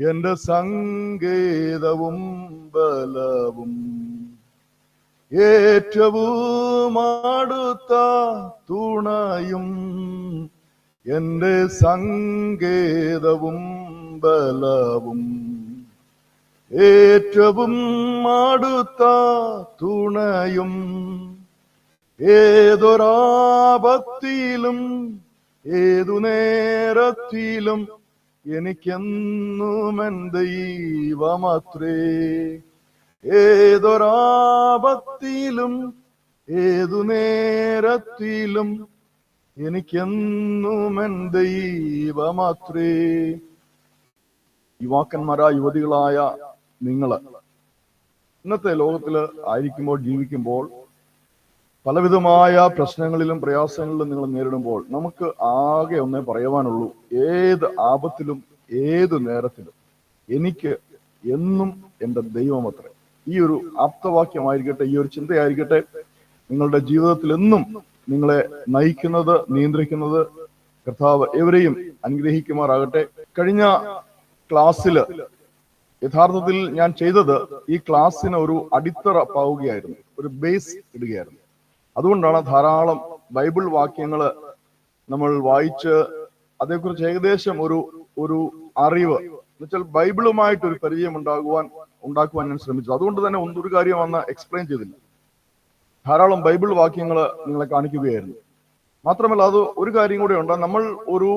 എന്റെ സങ്കേതവും ബലവും ഏറ്റവും അടുത്ത തുണയും എന്റെ സങ്കേതവും ബലവും ഏറ്റവും അടുത്ത തുണയും ഏതൊരാപത്തിലും ഏതു നേരത്തിലും എനിക്കെന്നും എൻ ദൈവമത്രേ. ഏതൊരാപത്തിലും ഏതു നേരത്തിലും എനിക്കെന്നും എൻ ദൈവമത്രേ. യുവാക്കന്മാരായ യുവതികളായ നിങ്ങള് ഇന്നത്തെ ലോകത്തില് ആയിരിക്കുമ്പോൾ, ജീവിക്കുമ്പോൾ പലവിധമായ പ്രശ്നങ്ങളിലും പ്രയാസങ്ങളിലും നിങ്ങൾ നേരിടുമ്പോൾ നമുക്ക് ആകെ ഒന്നേ പറയുവാനുള്ളൂ: ഏത് ആപത്തിലും ഏത് നേരത്തിലും എനിക്ക് എന്നും എൻ്റെ ദൈവമത്രേ. ഈ ഒരു ആപ്തവാക്യമായിരിക്കട്ടെ, ഈ ഒരു ചിന്തയായിരിക്കട്ടെ നിങ്ങളുടെ ജീവിതത്തിൽ എന്നും നിങ്ങളെ നയിക്കുന്നത്, നിയന്ത്രിക്കുന്നത്. കർത്താവ് എവരെയും അനുഗ്രഹിക്കുമാറാകട്ടെ. കഴിഞ്ഞ ക്ലാസ്സിൽ യഥാർത്ഥത്തിൽ ഞാൻ ചെയ്തത് ഈ ക്ലാസ്സിന് ഒരു അടിത്തറ പാവുകയായിരുന്നു, ഒരു ബേസ് ഇടുകയായിരുന്നു. അതുകൊണ്ടാണ് ധാരാളം ബൈബിൾ വാക്യങ്ങൾ നമ്മൾ വായിച്ച് അതേക്കുറിച്ച് ഏകദേശം ഒരു അറിവ് എന്നുവെച്ചാൽ ബൈബിളുമായിട്ടൊരു പരിചയം ഉണ്ടാക്കുവാൻ ഞാൻ ശ്രമിച്ചത്. അതുകൊണ്ട് തന്നെ ഒരു കാര്യം അന്ന് എക്സ്പ്ലെയിൻ ചെയ്തില്ല. ധാരാളം ബൈബിൾ വാക്യങ്ങൾ നിങ്ങളെ കാണിക്കുകയായിരുന്നു. മാത്രമല്ല, അത് ഒരു കാര്യം കൂടെ ഉണ്ട്. നമ്മൾ ഒരു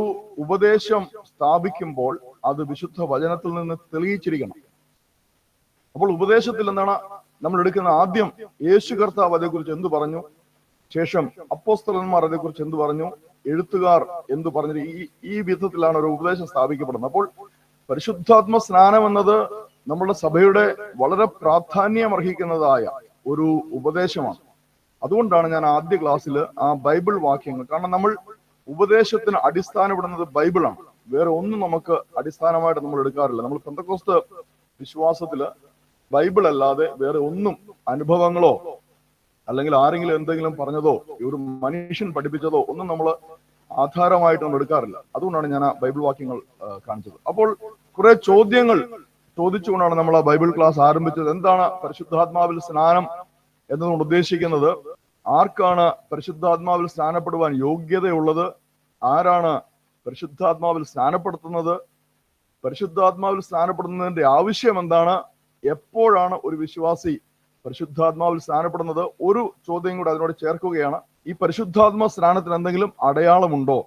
ഉപദേശം സ്ഥാപിക്കുമ്പോൾ അത് വിശുദ്ധ വചനത്തിൽ നിന്ന് തെളിയിച്ചിരിക്കണം. അപ്പോൾ ഉപദേശത്തിൽ എന്താണ് നമ്മൾ എടുക്കുന്ന? ആദ്യം യേശു കർത്താവ് അതേക്കുറിച്ച് എന്ത് പറഞ്ഞു, ശേഷം അപ്പോസ്തലന്മാർ അതേക്കുറിച്ച് എന്ത് പറഞ്ഞു, എഴുത്തുകാർ എന്ത് പറഞ്ഞു. ഈ വിധത്തിലാണ് ഒരു ഉപദേശം സ്ഥാപിക്കപ്പെടുന്നത്. അപ്പോൾ പരിശുദ്ധാത്മ സ്നാനം എന്നത് നമ്മുടെ സഭയുടെ വളരെ പ്രാധാന്യം അർഹിക്കുന്നതായ ഒരു ഉപദേശമാണ്. അതുകൊണ്ടാണ് ഞാൻ ആദ്യ ക്ലാസ്സിൽ ആ ബൈബിൾ വാക്യങ്ങൾ, കാരണം നമ്മൾ ഉപദേശത്തിന് അടിസ്ഥാനപ്പെടുന്നത് ബൈബിളാണ്. വേറെ ഒന്നും നമുക്ക് അടിസ്ഥാനമായിട്ട് നമ്മൾ എടുക്കാറില്ല. നമ്മൾ പെന്തക്കോസ്ത് വിശ്വാസത്തില് ബൈബിൾ അല്ലാതെ വേറെ ഒന്നും, അനുഭവങ്ങളോ അല്ലെങ്കിൽ ആരെങ്കിലും എന്തെങ്കിലും പറഞ്ഞതോ ഒരു മനുഷ്യൻ പഠിപ്പിച്ചതോ ഒന്നും നമ്മൾ ആധാരമായിട്ട് നമ്മൾ എടുക്കാറില്ല. അതുകൊണ്ടാണ് ഞാൻ ആ ബൈബിൾ വാക്യങ്ങൾ കാണിച്ചത്. അപ്പോൾ കുറെ ചോദ്യങ്ങൾ ചോദിച്ചുകൊണ്ടാണ് നമ്മൾ ആ ബൈബിൾ ക്ലാസ് ആരംഭിച്ചത്. എന്താണ് പരിശുദ്ധാത്മാവിൽ സ്നാനം എന്നതുകൊണ്ട് ഉദ്ദേശിക്കുന്നത്? ആർക്കാണ് പരിശുദ്ധാത്മാവിൽ സ്നാനപ്പെടുവാൻ യോഗ്യതയുള്ളത്? ആരാണ് പരിശുദ്ധാത്മാവിൽ സ്നാനപ്പെടുത്തുന്നത്? പരിശുദ്ധാത്മാവിൽ സ്നാനപ്പെടുന്നതിന്റെ ആവശ്യം എന്താണ്? എപ്പോഴാണ് ഒരു വിശ്വാസി പരിശുദ്ധാത്മാവിൽ സ്നാനപ്പെടുന്നത്? ഒരു ചോദ്യം കൂടെ അതിനോട് ചേർക്കുകയാണ്: ഈ പരിശുദ്ധാത്മ സ്നാനത്തിന് എന്തെങ്കിലും അടയാളമുണ്ടോ?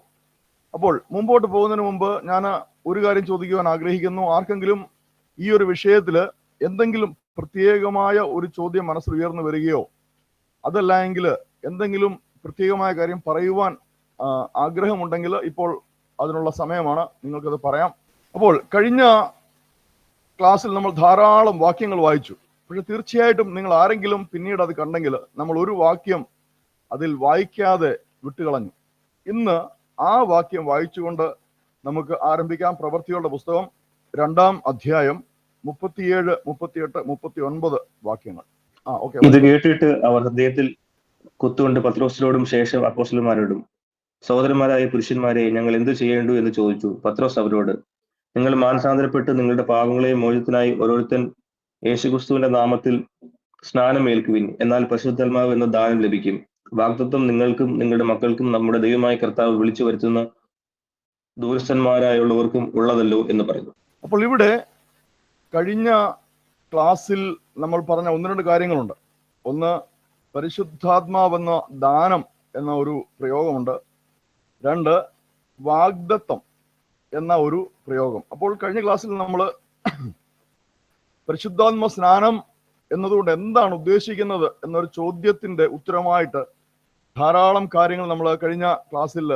അപ്പോൾ മുമ്പോട്ട് പോകുന്നതിന് മുമ്പ് ഞാൻ ഒരു കാര്യം ചോദിക്കുവാൻ ആഗ്രഹിക്കുന്നു. ആർക്കെങ്കിലും ഈ ഒരു വിഷയത്തില് എന്തെങ്കിലും പ്രത്യേകമായ ഒരു ചോദ്യം മനസ്സിൽ ഉയർന്നു വരികയോ അതല്ല എങ്കിൽ എന്തെങ്കിലും പ്രത്യേകമായ കാര്യം പറയുവാൻ ആഗ്രഹമുണ്ടെങ്കിൽ ഇപ്പോൾ അതിനുള്ള സമയമാണ്. നിങ്ങൾക്കത് പറയാം. അപ്പോൾ കഴിഞ്ഞ ക്ലാസ്സിൽ നമ്മൾ ധാരാളം വാക്യങ്ങൾ വായിച്ചു. പക്ഷെ തീർച്ചയായിട്ടും നിങ്ങൾ ആരെങ്കിലും പിന്നീട് അത് കണ്ടെങ്കിൽ നമ്മൾ ഒരു വാക്യം അതിൽ വായിക്കാതെ വിട്ടുകളഞ്ഞു. ഇന്ന് ആ വാക്യം വായിച്ചുകൊണ്ട് നമുക്ക് ആരംഭിക്കാം. പ്രവൃത്തികളുടെ പുസ്തകം 2-ാം അധ്യായം 37, 38, 39 വാക്യങ്ങൾ. ഇത് കേട്ടിട്ട് അവർ ഹൃദയത്തിൽ കുത്തുകൊണ്ട് പത്രോസിനോടും ശേഷം അപ്പോസ്തലന്മാരോടും, സഹോദരന്മാരായ പുരുഷന്മാരെ, ഞങ്ങൾ എന്തു ചെയ്യേണ്ടു എന്ന് ചോദിച്ചു. പത്രോസ് അവരോട്, നിങ്ങൾ മാനസാന്തരപ്പെട്ട് നിങ്ങളുടെ പാപങ്ങളെ മോചനത്തിനായി ഓരോരുത്തൻ യേശുക്രിസ്തുവിന്റെ നാമത്തിൽ സ്നാനം ഏൽക്കുവിൻ. എന്നാൽ പരിശുദ്ധാത്മാവ് എന്ന ദാനം ലഭിക്കും. വാഗ്ദത്തം നിങ്ങൾക്കും നിങ്ങളുടെ മക്കൾക്കും നമ്മുടെ ദൈവമായ കർത്താവ് വിളിച്ചു വരുത്തുന്ന ദൂരസ്ഥന്മാരായുള്ളവർക്കും ഉള്ളതല്ലോ എന്ന് പറഞ്ഞു. അപ്പോൾ ഇവിടെ കഴിഞ്ഞ ക്ലാസ്സിൽ നമ്മൾ പറഞ്ഞ 1-2 കാര്യങ്ങളുണ്ട്. ഒന്ന്, പരിശുദ്ധാത്മാവെന്ന ദാനം എന്ന ഒരു പ്രയോഗമുണ്ട്. 2, വാഗ്ദത്തം എന്ന ഒരു പ്രയോഗം. അപ്പോൾ കഴിഞ്ഞ ക്ലാസ്സിൽ നമ്മൾ പരിശുദ്ധാത്മ സ്നാനം എന്നതുകൊണ്ട് എന്താണ് ഉദ്ദേശിക്കുന്നത് എന്നൊരു ചോദ്യത്തിന്റെ ഉത്തരമായിട്ട് ധാരാളം കാര്യങ്ങൾ നമ്മൾ കഴിഞ്ഞ ക്ലാസ്സിൽ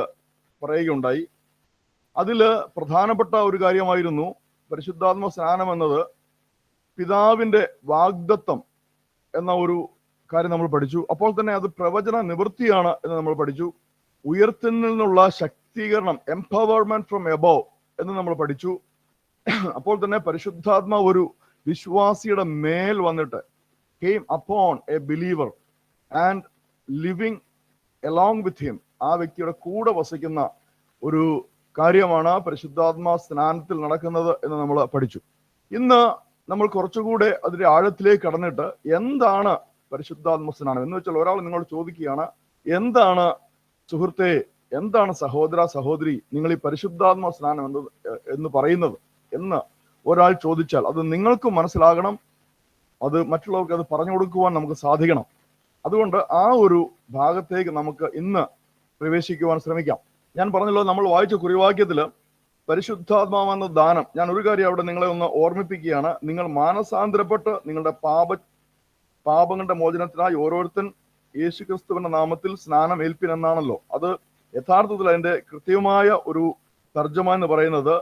പറയുകയുണ്ടായി. അതിൽ പ്രധാനപ്പെട്ട ഒരു കാര്യമായിരുന്നു പരിശുദ്ധാത്മ സ്നാനം എന്നത് പിതാവിന്റെ വാഗ്ദത്തം എന്ന ഒരു കാര്യം നമ്മൾ പഠിച്ചു. അപ്പോൾ തന്നെ അത് പ്രവചന നിവൃത്തിയാണ് എന്ന് നമ്മൾ പഠിച്ചു. ഉയർത്തിൽ നിന്നുള്ള ശക്തീകരണം, എംപവർമെന്റ് ഫ്രം എബോവ് എന്ന് നമ്മൾ പഠിച്ചു. അപ്പോൾ തന്നെ പരിശുദ്ധാത്മാവ് ഒരു വിശ്വാസിയുടെ മേൽ വന്നിട്ട് came upon a believer and living along with him, ആ വ്യക്തിയുടെ കൂടെ വസിക്കുന്ന ഒരു കാര്യമാണ് പരിശുദ്ധാത്മാ സ്നാനത്തിൽ നടക്കുന്നത് എന്ന് നമ്മൾ പഠിച്ചു. ഇന്ന് നമ്മൾ കുറച്ചുകൂടെ അതിന്റെ ആഴത്തിലേക്ക് കടന്നിട്ട് എന്താണ് പരിശുദ്ധാത്മ സ്നാനം എന്ന് വെച്ചാൽ ഒരാൾ നിങ്ങളോട് ചോദിക്കുകയാണ്, എന്താണ് സുഹൃത്തെ, എന്താണ് സഹോദര സഹോദരി നിങ്ങൾ ഈ പരിശുദ്ധാത്മ സ്നാനം എന്ന് പറയുന്നത് എന്ന് ഒരാൾ ചോദിച്ചാൽ അത് നിങ്ങൾക്ക് മനസ്സിലാകണം, അത് മറ്റുള്ളവർക്ക് അത് പറഞ്ഞു കൊടുക്കുവാൻ നമുക്ക് സാധിക്കണം. അതുകൊണ്ട് ആ ഒരു ഭാഗത്തേക്ക് നമുക്ക് ഇന്ന് പ്രവേശിക്കുവാൻ ശ്രമിക്കാം. ഞാൻ പറഞ്ഞല്ലോ, നമ്മൾ വായിച്ച കുറിവാക്യത്തില് പരിശുദ്ധാത്മാവെന്ന ദാനം, ഞാൻ ഒരു കാര്യം അവിടെ നിങ്ങളെ ഒന്ന് ഓർമ്മിപ്പിക്കുകയാണ്. നിങ്ങൾ മാനസാന്തരപ്പെട്ട് നിങ്ങളുടെ പാപങ്ങളുടെ മോചനത്തിനായി ഓരോരുത്തൻ യേശുക്രിസ്തുവിന്റെ നാമത്തിൽ സ്നാനം ഏൽപ്പിൻ എന്നാണല്ലോ. അത് യഥാർത്ഥത്തിൽ അതിന്റെ കൃത്യമായ ഒരു തർജ്ജമ എന്ന് പറയുന്നത്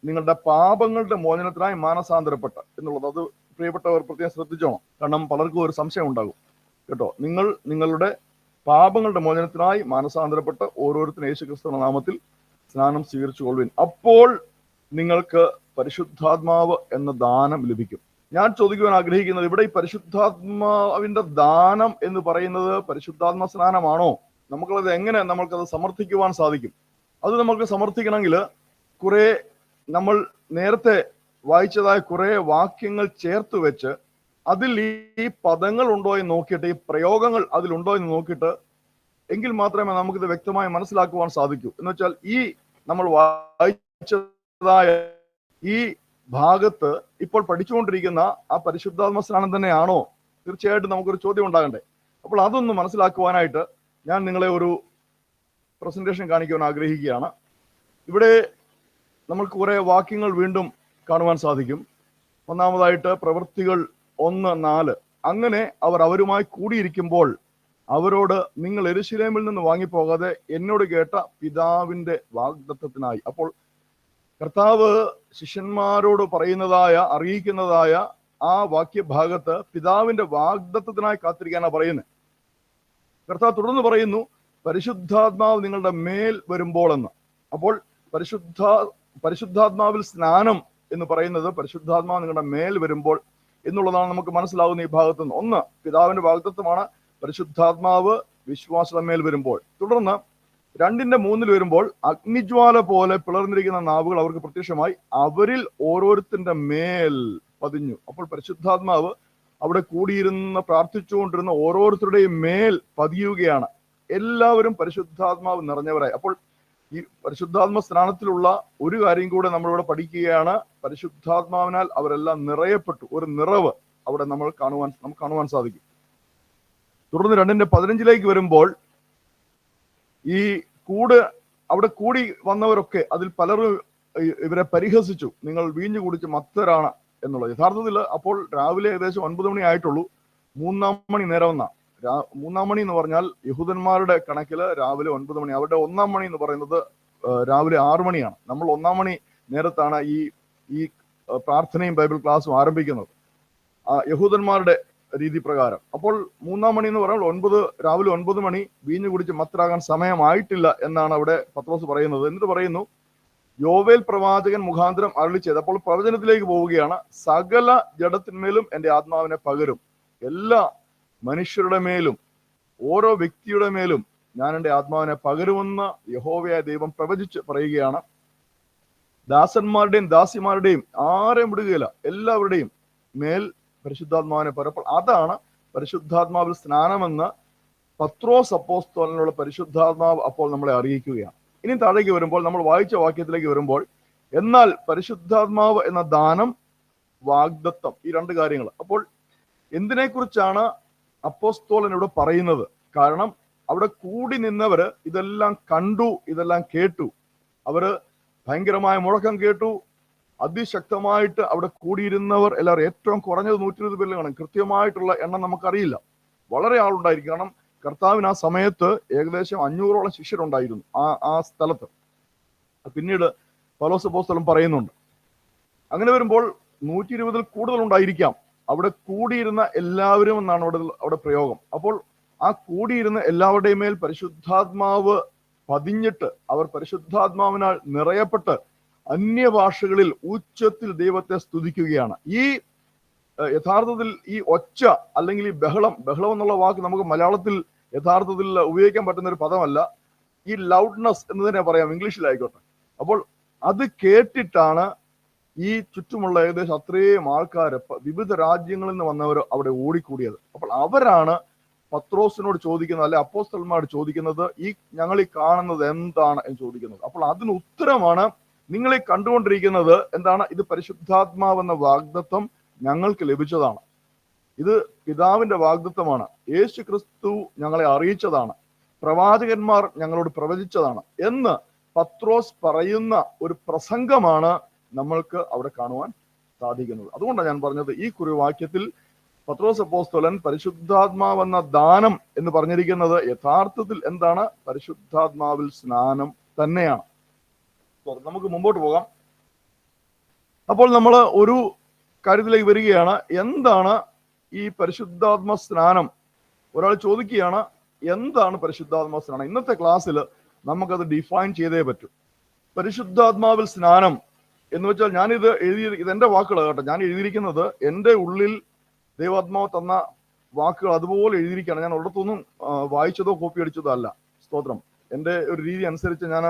നിങ്ങളുടെ പാപങ്ങളുടെ മോചനത്തിനായി മാനസാന്തരപ്പെട്ട് എന്നുള്ളത്. അത് പ്രിയപ്പെട്ടവർ പ്രത്യേകം ശ്രദ്ധിച്ചോണം, കാരണം പലർക്കും ഒരു സംശയം ഉണ്ടാകും കേട്ടോ. നിങ്ങളുടെ പാപങ്ങളുടെ മോചനത്തിനായി മാനസാന്തരപ്പെട്ട് ഓരോരുത്തരും യേശുക്രിസ്തുവിന്റെ നാമത്തിൽ സ്നാനം സ്വീകരിച്ചു കൊള്ളുവിൻ, അപ്പോൾ നിങ്ങൾക്ക് പരിശുദ്ധാത്മാവ് എന്ന ദാനം ലഭിക്കും. ഞാൻ ചോദിക്കുവാൻ ആഗ്രഹിക്കുന്നത്, ഇവിടെ ഈ പരിശുദ്ധാത്മാവിന്റെ ദാനം എന്ന് പറയുന്നത് പരിശുദ്ധാത്മ സ്നാനമാണോ? എങ്ങനെ നമ്മൾക്കത് സമർത്ഥിക്കുവാൻ സാധിക്കും? അത് നമുക്ക് സമർത്ഥിക്കണമെങ്കിൽ കുറെ നമ്മൾ നേരത്തെ വായിച്ചതായ കുറെ വാക്യങ്ങൾ ചേർത്ത് വെച്ച് അതിൽ ഈ പദങ്ങൾ ഉണ്ടോ എന്ന് നോക്കിയിട്ട്, ഈ പ്രയോഗങ്ങൾ അതിലുണ്ടോ എന്ന് നോക്കിയിട്ട് എങ്കിൽ മാത്രമേ നമുക്കിത് വ്യക്തമായി മനസ്സിലാക്കുവാൻ സാധിക്കൂ. എന്ന് വെച്ചാൽ ഈ നമ്മൾ വായിച്ചതായ ഈ ഭാഗത്ത് ഇപ്പോൾ പഠിച്ചുകൊണ്ടിരിക്കുന്ന ആ പരിശുദ്ധാത്മ സ്നാനം തന്നെയാണോ? തീർച്ചയായിട്ടും നമുക്കൊരു ചോദ്യം ഉണ്ടാകണ്ടേ. അപ്പോൾ അതൊന്ന് മനസ്സിലാക്കുവാനായിട്ട് ഞാൻ നിങ്ങളെ ഒരു പ്രസന്റേഷൻ കാണിക്കുവാൻ ആഗ്രഹിക്കുകയാണ്. ഇവിടെ നമ്മൾക്ക് കുറെ വാക്യങ്ങൾ വീണ്ടും കാണുവാൻ സാധിക്കും. ഒന്നാമതായിട്ട് പ്രവൃത്തികൾ 1:4, അങ്ങനെ അവർ അവരുമായി കൂടിയിരിക്കുമ്പോൾ അവരോട്, നിങ്ങൾ യെരൂശലേമിൽ നിന്ന് വാങ്ങിപ്പോകാതെ എന്നോട് കേട്ട പിതാവിന്റെ വാഗ്ദത്തത്തിനായി. അപ്പോൾ കർത്താവ് ശിഷ്യന്മാരോട് അറിയിക്കുന്നതായ ആ വാക്യഭാഗത്ത് പിതാവിന്റെ വാഗ്ദത്തത്തിനായി കാത്തിരിക്കാനാണ് പറയുന്നത്. കർത്താവ് തുടർന്ന് പറയുന്നു, പരിശുദ്ധാത്മാവ് നിങ്ങളുടെ മേൽ വരുമ്പോൾ എന്ന്. അപ്പോൾ പരിശുദ്ധാത്മാവിൽ സ്നാനം എന്ന് പറയുന്നത് പരിശുദ്ധാത്മാവ് നിങ്ങളുടെ മേൽ വരുമ്പോൾ എന്നുള്ളതാണ് നമുക്ക് മനസ്സിലാവുന്ന ഈ ഭാഗത്ത് നിന്ന്. ഒന്ന്, പിതാവിന്റെ വാഗ്ദത്തമാണ് പരിശുദ്ധാത്മാവ് വിശ്വാസയുടെ മേൽ വരുമ്പോൾ. തുടർന്ന് 2:3 വരുമ്പോൾ അഗ്നിജ്വാല പോലെ പിളർന്നിരിക്കുന്ന നാവുകൾ അവർക്ക് പ്രത്യക്ഷമായി അവരിൽ ഓരോരുത്തരുടെ മേൽ പതിഞ്ഞു. അപ്പോൾ പരിശുദ്ധാത്മാവ് അവിടെ കൂടിയിരുന്ന് പ്രാർത്ഥിച്ചുകൊണ്ടിരുന്ന ഓരോരുത്തരുടെയും മേൽ പതിയുകയാണ്. എല്ലാവരും പരിശുദ്ധാത്മാവ് നിറഞ്ഞവരായി. അപ്പോൾ ഈ പരിശുദ്ധാത്മ സ്നാനത്തിലുള്ള ഒരു കാര്യം കൂടെ നമ്മളിവിടെ പഠിക്കുകയാണ്. പരിശുദ്ധാത്മാവിനാൽ അവരെല്ലാം നിറയപ്പെട്ടു. ഒരു നിറവ് അവിടെ നമുക്ക് കാണുവാൻ സാധിക്കും. തുടർന്ന് 2:15 വരുമ്പോൾ ഈ അവിടെ കൂടി വന്നവരൊക്കെ അതിൽ പലരും ഇവരെ പരിഹസിച്ചു, നിങ്ങൾ വീഞ്ഞു കുടിച്ച് മത്തരാണ് എന്നുള്ളത്. യഥാർത്ഥത്തിൽ അപ്പോൾ രാവിലെ ഏകദേശം 9 മണി ആയിട്ടുള്ളൂ. 3-ാം മണി നേരം എന്നാ. 3-ാം മണി എന്ന് പറഞ്ഞാൽ യഹൂദന്മാരുടെ കണക്കില് രാവിലെ 9 മണി. അവരുടെ 1-ാം മണി എന്ന് പറയുന്നത് രാവിലെ 6 മണിയാണ്. നമ്മൾ 1-ാം മണി നേരത്താണ് ഈ പ്രാർത്ഥനയും ബൈബിൾ ക്ലാസ്സും ആരംഭിക്കുന്നത് യഹൂദന്മാരുടെ രീതി പ്രകാരം. അപ്പോൾ 3-ാം മണി എന്ന് പറഞ്ഞാൽ രാവിലെ 9 മണി, വീഞ്ഞു കുടിച്ച് മത്തരാകാൻ സമയമായിട്ടില്ല എന്നാണ് അവിടെ പത്രോസ് പറയുന്നത്. എന്നിട്ട് പറയുന്നു, യോവേൽ പ്രവാചകൻ മുഖാന്തരം അരുളി ചെയ്ത്. അപ്പോൾ പ്രവചനത്തിലേക്ക് പോവുകയാണ്. സകല ജഡത്തിന്മേലും എൻ്റെ ആത്മാവിനെ പകരും, എല്ലാ മനുഷ്യരുടെ മേലും ഓരോ വ്യക്തിയുടെ മേലും ഞാൻ എൻ്റെ ആത്മാവിനെ പകരുമെന്ന് യഹോവയായ ദൈവം പ്രവചിച്ച് പറയുകയാണ്. ദാസന്മാരുടെയും ദാസിമാരുടെയും ആരെയും വിടുകയില്ല, എല്ലാവരുടെയും മേൽ പരിശുദ്ധാത്മാവിനെ പകരപ്പോൾ അതാണ് പരിശുദ്ധാത്മാവിൽ സ്നാനമെന്ന് പത്രോസ് അപ്പോസ്തലനുള്ള പരിശുദ്ധാത്മാവ് അപ്പോൾ നമ്മളെ അറിയിക്കുകയാണ്. ഇനി താഴേക്ക് വരുമ്പോൾ നമ്മൾ വായിച്ച വാക്യത്തിലേക്ക് വരുമ്പോൾ, എന്നാൽ പരിശുദ്ധാത്മാവ് എന്ന ദാനം, വാഗ്ദത്തം, ഈ 2 കാര്യങ്ങൾ. അപ്പോൾ എന്തിനെക്കുറിച്ചാണ് അപ്പോസ്തലൻ ഇവിടെ പറയുന്നത്? കാരണം അവിടെ കൂടി നിന്നവര് ഇതെല്ലാം കണ്ടു, ഇതെല്ലാം കേട്ടു. അവര് ഭയങ്കരമായ മുഴക്കം കേട്ടു. അതിശക്തമായിട്ട് അവിടെ കൂടിയിരുന്നവർ എല്ലാവരും ഏറ്റവും കുറഞ്ഞത് 120 പേരിൽ കാണും. കൃത്യമായിട്ടുള്ള എണ്ണം നമുക്കറിയില്ല, വളരെ ആളുണ്ടായിരിക്കും. കാരണം കർത്താവിന് ആ സമയത്ത് ഏകദേശം 500ഓളം ശിഷ്യരുണ്ടായിരുന്നു ആ സ്ഥലത്ത്. പിന്നീട് പൗലോസ് അപ്പോസ്തലൻ പറയുന്നുണ്ട്. അങ്ങനെ വരുമ്പോൾ 120-ൽ കൂടുതൽ ഉണ്ടായിരിക്കാം. അവിടെ കൂടിയിരുന്ന എല്ലാവരും എന്നാണ് അവിടെ പ്രയോഗം. അപ്പോൾ ആ കൂടിയിരുന്ന എല്ലാവരുടെയും മേൽ പരിശുദ്ധാത്മാവ് പതിഞ്ഞിട്ട് അവർ പരിശുദ്ധാത്മാവിനാൽ നിറയപ്പെട്ട് അന്യഭാഷകളിൽ ഉച്ചത്തിൽ ദൈവത്തെ സ്തുതിക്കുകയാണ്. യഥാർത്ഥത്തിൽ ഈ ഒച്ച അല്ലെങ്കിൽ ഈ ബഹളം എന്നുള്ള വാക്ക് നമുക്ക് മലയാളത്തിൽ യഥാർത്ഥത്തിൽ ഉപയോഗിക്കാൻ പറ്റുന്ന ഒരു പദമല്ല. ഈ ലൗഡ്നെസ് എന്ന് തന്നെ പറയാം, ഇംഗ്ലീഷിലായിക്കോട്ടെ. അപ്പോൾ അത് കേട്ടിട്ടാണ് ഈ ചുറ്റുമുള്ള ഏകദേശം അത്രയും ആൾക്കാർ, വിവിധ രാജ്യങ്ങളിൽ നിന്ന് വന്നവർ അവിടെ ഓടിക്കൂടിയത്. അപ്പോൾ അവരാണ് പത്രോസിനോട് ചോദിക്കുന്നത്, അല്ലെ അപ്പോസ്തലന്മാരോട് ചോദിക്കുന്നത്, ഞങ്ങൾ ഈ കാണുന്നത് എന്താണ് എന്ന് ചോദിക്കുന്നത്. അപ്പോൾ അതിന് ഉത്തരമാണ് നിങ്ങൾ ഈ കണ്ടുകൊണ്ടിരിക്കുന്നത് എന്താണ്? ഇത് പരിശുദ്ധാത്മാവെന്ന വാഗ്ദത്തം ഞങ്ങൾക്ക് ലഭിച്ചതാണ്. ഇത് പിതാവിന്റെ വാഗ്ദത്തമാണ്. യേശു ക്രിസ്തു ഞങ്ങളെ അറിയിച്ചതാണ്, പ്രവാചകന്മാർ ഞങ്ങളോട് പ്രവചിച്ചതാണ് എന്ന് പത്രോസ് പറയുന്ന ഒരു പ്രസംഗമാണ് നമ്മൾക്ക് അവിടെ കാണുവാൻ സാധിക്കുന്നത്. അതുകൊണ്ടാണ് ഞാൻ പറഞ്ഞത്, ഈ കുറിവാക്യത്തിൽ പത്രോസ് അപ്പോസ്തലൻ പരിശുദ്ധാത്മാവെന്ന ദാനം എന്ന് പറഞ്ഞിരിക്കുന്നത് യഥാർത്ഥത്തിൽ എന്താണ്? പരിശുദ്ധാത്മാവിൽ സ്നാനം തന്നെയാണ്. നമുക്ക് മുമ്പോട്ട് പോകാം. അപ്പോൾ നമ്മൾ ഒരു കാര്യത്തിലേക്ക് വരികയാണ്. എന്താണ് ഈ പരിശുദ്ധാത്മ സ്നാനം? ഒരാൾ ചോദിക്കുകയാണ്, എന്താണ് പരിശുദ്ധാത്മ സ്നാനം? ഇന്നത്തെ ക്ലാസ്സിൽ നമുക്കത് ഡിഫൈൻ ചെയ്തേ പറ്റൂ. പരിശുദ്ധാത്മാവിൽ സ്നാനം എന്ന് വെച്ചാൽ, ഞാനിത് ഇതെന്റെ വാക്കുകൾ കേട്ടോ, ഞാൻ എഴുതിയിരിക്കുന്നത് എൻ്റെ ഉള്ളിൽ ദൈവാത്മാവ് തന്ന വാക്കുകൾ അതുപോലെ എഴുതിയിരിക്കുകയാണ്. ഞാൻ ഒരിടത്തൊന്നും വായിച്ചതോ കോപ്പി അടിച്ചതോ അല്ല. സ്തോത്രം. എൻ്റെ ഒരു രീതി അനുസരിച്ച് ഞാൻ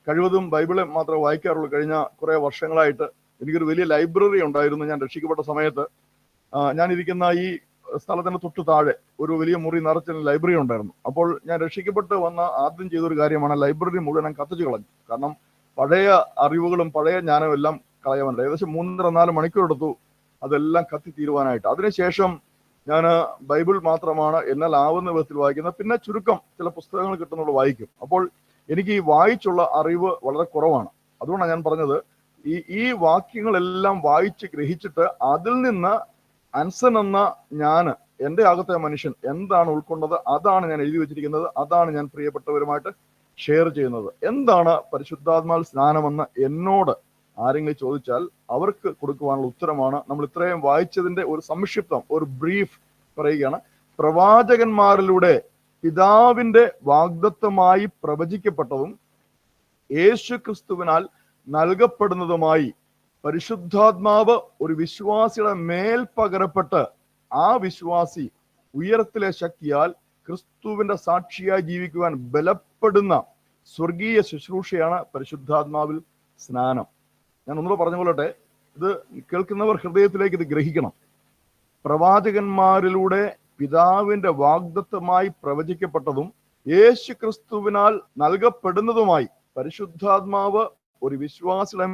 കഴിവതും ബൈബിളെ മാത്രമേ വായിക്കാറുള്ളൂ. കഴിഞ്ഞ കുറെ വർഷങ്ങളായിട്ട് എനിക്കൊരു വലിയ ലൈബ്രറി ഉണ്ടായിരുന്നു. ഞാൻ രക്ഷിക്കപ്പെട്ട സമയത്ത് ഞാൻ ഇരിക്കുന്ന ഈ സ്ഥലത്തിന് തൊട്ട് താഴെ ഒരു വലിയ മുറി നിറച്ച ലൈബ്രറി ഉണ്ടായിരുന്നു. അപ്പോൾ ഞാൻ രക്ഷിക്കപ്പെട്ട് വന്ന ആദ്യം ചെയ്തൊരു കാര്യമാണ് ലൈബ്രറി മുഴുവൻ കത്തിച്ചു കളഞ്ഞു. കാരണം പഴയ അറിവുകളും പഴയ ജ്ഞാനവും എല്ലാം കളയാനുണ്ട്. ഏകദേശം 3-4 മണിക്കൂർ എടുത്തു അതെല്ലാം കത്തി തീരുവാനായിട്ട്. അതിനുശേഷം ഞാൻ ബൈബിൾ മാത്രമാണ് എന്നാൽ ആവുന്ന വിധത്തിൽ വായിക്കുന്നത്. പിന്നെ ചുരുക്കം ചില പുസ്തകങ്ങൾ കിട്ടുന്നുള്ള വായിക്കും. അപ്പോൾ എനിക്ക് ഈ വായിച്ചുള്ള അറിവ് വളരെ കുറവാണ്. അതുകൊണ്ടാണ് ഞാൻ പറഞ്ഞത്, ഈ വാക്യങ്ങളെല്ലാം വായിച്ച് ഗ്രഹിച്ചിട്ട് അതിൽ നിന്ന് അൻസൻ എന്ന എൻ്റെ അകത്തെ മനുഷ്യൻ എന്താണ് ഉൾക്കൊണ്ടത്, അതാണ് ഞാൻ എഴുതി വെച്ചിരിക്കുന്നത്. അതാണ് ഞാൻ പ്രിയപ്പെട്ടവരുമായിട്ട് ഷെയർ ചെയ്യുന്നത്. എന്താണ് പരിശുദ്ധാത്മാവിൽ സ്നാനമെന്ന് എന്നോട് ആരെങ്കിലും ചോദിച്ചാൽ അവർക്ക് കൊടുക്കുവാനുള്ള ഉത്തരമാണ് നമ്മൾ ഇത്രയും വായിച്ചതിന്റെ ഒരു സംക്ഷിപ്തം, ഒരു ബ്രീഫ് പറയുകയാണ്. പ്രവാചകന്മാരിലൂടെ പിതാവിന്റെ വാഗ്ദത്തമായി പ്രവചിക്കപ്പെട്ടതും യേശു ക്രിസ്തുവിനാൽ നൽകപ്പെടുന്നതുമായി പരിശുദ്ധാത്മാവ് ഒരു വിശ്വാസിയുടെ മേൽ പകരപ്പെട്ട് ആ വിശ്വാസി ഉയരത്തിലെ ശക്തിയാൽ ക്രിസ്തുവിന്റെ സാക്ഷിയായി ജീവിക്കുവാൻ ബലപ്പെടുന്ന സ്വർഗീയ ശുശ്രൂഷയാണ് പരിശുദ്ധാത്മാവിൽ സ്നാനം. ഞാൻ ഒന്നുകൂടെ പറഞ്ഞുകൊള്ളട്ടെ, ഇത് കേൾക്കുന്നവർ ഹൃദയത്തിലേക്ക് ഇത് ഗ്രഹിക്കണം. പ്രവാചകന്മാരിലൂടെ പിതാവിന്റെ വാഗ്ദത്തമായി പ്രവചിക്കപ്പെട്ടതും യേശു ക്രിസ്തുവിനാൽ നൽകപ്പെടുന്നതുമായി പരിശുദ്ധാത്മാവ് ഒരു വിശ്വാസിയുടെ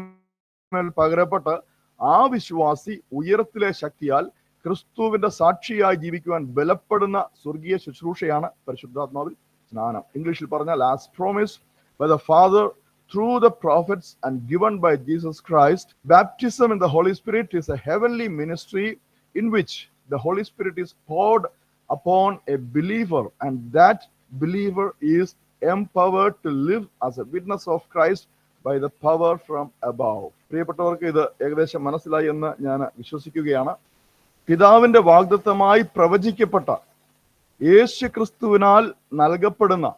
മേൽ പകരപ്പെട്ട് ആ വിശ്വാസി ഉയരത്തിലെ ശക്തിയാൽ ക്രിസ്തുവിന്റെ സാക്ഷിയായി ജീവിക്കുവാൻ ബലപ്പെടുന്ന സ്വർഗീയ ശുശ്രൂഷയാണ് പരിശുദ്ധാത്മാവിൽ സ്നാനം. ഇംഗ്ലീഷിൽ പറഞ്ഞാൽ as promised by the Father through the prophets and given by Jesus Christ, baptism in the Holy Spirit is a heavenly ministry in which the Holy Spirit is poured upon a believer, and that believer is empowered to live as a witness of Christ by the power from above. പ്രിയപ്പെട്ടവർക്ക് ഇത് ഏകദേശം മനസ്സിലായി എന്ന് ഞാൻ വിശ്വസിക്കുകയാണ്. പിതാവിന്റെ വാഗ്ദത്തമായി പ്രവചിക്കപ്പെട്ട യേശു ക്രിസ്തുവിനാൽ നൽകപ്പെടുന്ന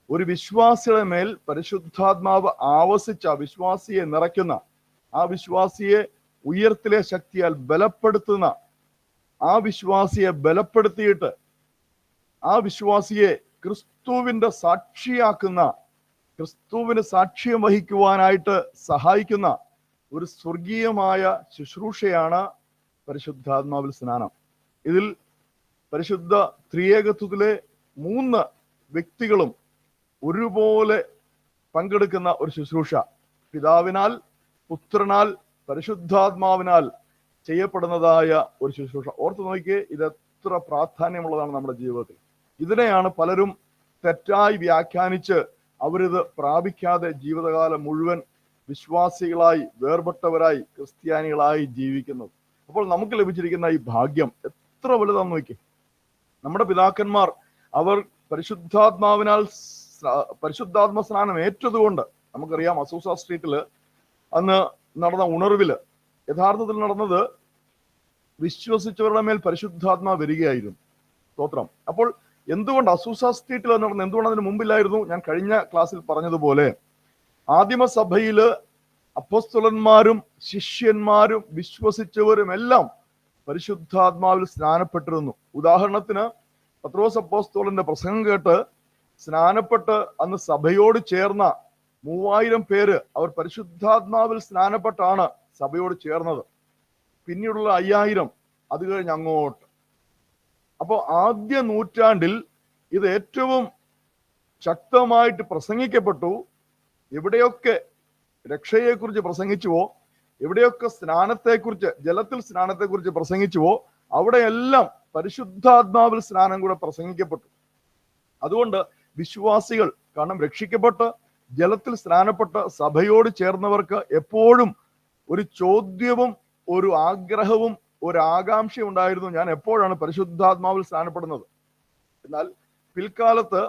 ഒരു വിശ്വാസിയുടെ മേൽ പരിശുദ്ധാത്മാവ് ആവസിച്ച വിശ്വാസിയെ നിറയ്ക്കുന്ന, ആ വിശ്വാസിയെ ഉയർത്തിലെ ശക്തിയാൽ ബലപ്പെടുത്തുന്ന, ആ വിശ്വാസിയെ ബലപ്പെടുത്തിയിട്ട് ആ വിശ്വാസിയെ ക്രിസ്തുവിന്റെ സാക്ഷിയാക്കുന്ന, ക്രിസ്തുവിന് സാക്ഷ്യം വഹിക്കുവാനായിട്ട് സഹായിക്കുന്ന ഒരു സ്വർഗീയമായ ശുശ്രൂഷയാണ് പരിശുദ്ധാത്മാവിൽ സ്നാനം. ഇതിൽ പരിശുദ്ധ ത്രിയേകത്വത്തിലെ 3 വ്യക്തികളും ഒരുപോലെ പങ്കെടുക്കുന്ന ഒരു ശുശ്രൂഷ. പിതാവിനാൽ, പുത്രനാൽ, പരിശുദ്ധാത്മാവിനാൽ ചെയ്യപ്പെടുന്നതായ ഒരു ശുശ്രൂഷ. ഓർത്തു നോക്കിയേ, ഇത് എത്ര പ്രാധാന്യമുള്ളതാണ് നമ്മുടെ ജീവിതത്തിൽ. ഇതിനെയാണ് പലരും തെറ്റായി വ്യാഖ്യാനിച്ച് അവരിത് പ്രാപിക്കാതെ ജീവിതകാലം മുഴുവൻ വിശ്വാസികളായി, വേർപെട്ടവരായി, ക്രിസ്ത്യാനികളായി ജീവിക്കുന്നത്. അപ്പോൾ നമുക്ക് ലഭിച്ചിരിക്കുന്ന ഈ ഭാഗ്യം എത്ര വലുതാണെന്ന് നോക്കി. നമ്മുടെ പിതാക്കന്മാർ അവർ പരിശുദ്ധാത്മ സ്നാനം ഏറ്റതുകൊണ്ട് നമുക്കറിയാം. അസൂസ സ്ട്രീറ്റില് അന്ന് നടന്ന ഉണർവില് യഥാർത്ഥത്തിൽ നടന്നത് വിശ്വസിച്ചവരുടെ മേൽ പരിശുദ്ധാത്മാവ് വരികയായിരുന്നു. സ്തോത്രം. അപ്പോൾ എന്തുകൊണ്ട് അസൂസ സ്ട്രീറ്റിൽ നടന്നത്, എന്തുകൊണ്ട് അതിന് മുമ്പിലായിരുന്നു? ഞാൻ കഴിഞ്ഞ ക്ലാസ്സിൽ പറഞ്ഞതുപോലെ ആദിമസഭയില് അപ്പോസ്തലന്മാരും ശിഷ്യന്മാരും വിശ്വസിച്ചവരും എല്ലാം പരിശുദ്ധാത്മാവിൽ സ്നാനപ്പെട്ടിരുന്നു. ഉദാഹരണത്തിന് പത്രോസ് അപ്പോസ്തലന്റെ പ്രസംഗം കേട്ട് സ്നാനപ്പെട്ട് അന്ന് സഭയോട് ചേർന്ന 3000 പേര് അവർ പരിശുദ്ധാത്മാവിൽ സ്നാനപ്പെട്ടാണ് സഭയോട് ചേർന്നത്. പിന്നീടുള്ള 5000 അത് കഴിഞ്ഞ് അങ്ങോട്ട്. അപ്പോൾ ആദ്യ നൂറ്റാണ്ടിൽ ഇത് ഏറ്റവും ശക്തമായിട്ട് പ്രസംഗിക്കപ്പെട്ടു. എവിടെയൊക്കെ രക്ഷയെക്കുറിച്ച് പ്രസംഗിച്ചുവോ, എവിടെയൊക്കെ സ്നാനത്തെക്കുറിച്ച്, ജലത്തിൽ സ്നാനത്തെക്കുറിച്ച് പ്രസംഗിച്ചുവോ, അവിടെയെല്ലാം പരിശുദ്ധാത്മാവിൽ സ്നാനം കൂടെ പ്രസംഗിക്കപ്പെട്ടു. അതുകൊണ്ട് വിശ്വാസികൾ, കാരണം രക്ഷിക്കപ്പെട്ട് ജലത്തിൽ സ്നാനപ്പെട്ട് സഭയോട് ചേർന്നവർക്ക് എപ്പോഴും ഒരു ചോദ്യവും ഒരു ആഗ്രഹവും ഒരു ആകാംക്ഷയും ഉണ്ടായിരുന്നു, ഞാൻ എപ്പോഴാണ് പരിശുദ്ധാത്മാവിൽ സ്നാനപ്പെടുന്നത്. എന്നാൽ പിൽക്കാലത്ത്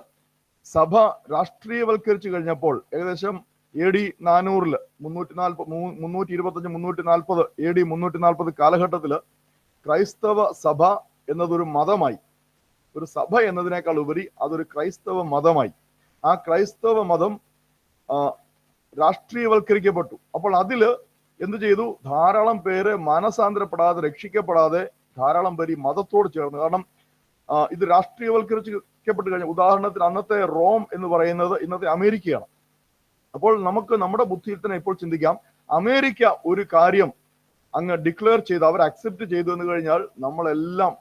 സഭ രാഷ്ട്രീയവൽക്കരിച്ചു കഴിഞ്ഞപ്പോൾ ഏകദേശം AD 400 325-340 AD 340 കാലഘട്ടത്തില് ക്രൈസ്തവ സഭ എന്നതൊരു മതമായി. ഒരു സഭ എന്നതിനേക്കാൾ ഉപരി അതൊരു ക്രൈസ്തവ മതമായി. ആ ക്രൈസ്തവ മതം രാഷ്ട്രീയവൽക്കരിക്കപ്പെട്ടു. അപ്പോൾ അതില് എന്ത് ചെയ്തു? ധാരാളം പേര് മാനസാന്തരപ്പെടാതെ, രക്ഷിക്കപ്പെടാതെ ധാരാളം പേര് ഈ മതത്തോട് ചേർന്നു. കാരണം ഇത് രാഷ്ട്രീയവൽക്കരിക്കപ്പെട്ട് കഴിഞ്ഞ, ഉദാഹരണത്തിന് അന്നത്തെ റോം എന്ന് പറയുന്നത് ഇന്നത്തെ അമേരിക്കയാണ്. അപ്പോൾ നമുക്ക് നമ്മുടെ ബുദ്ധിയിൽ തന്നെ ഇപ്പോൾ ചിന്തിക്കാം, അമേരിക്ക ഒരു കാര്യം അങ്ങ് ഡിക്ലെയർ ചെയ്ത് അവർ അക്സെപ്റ്റ് ചെയ്തു എന്ന് കഴിഞ്ഞാൽ നമ്മളെല്ലാം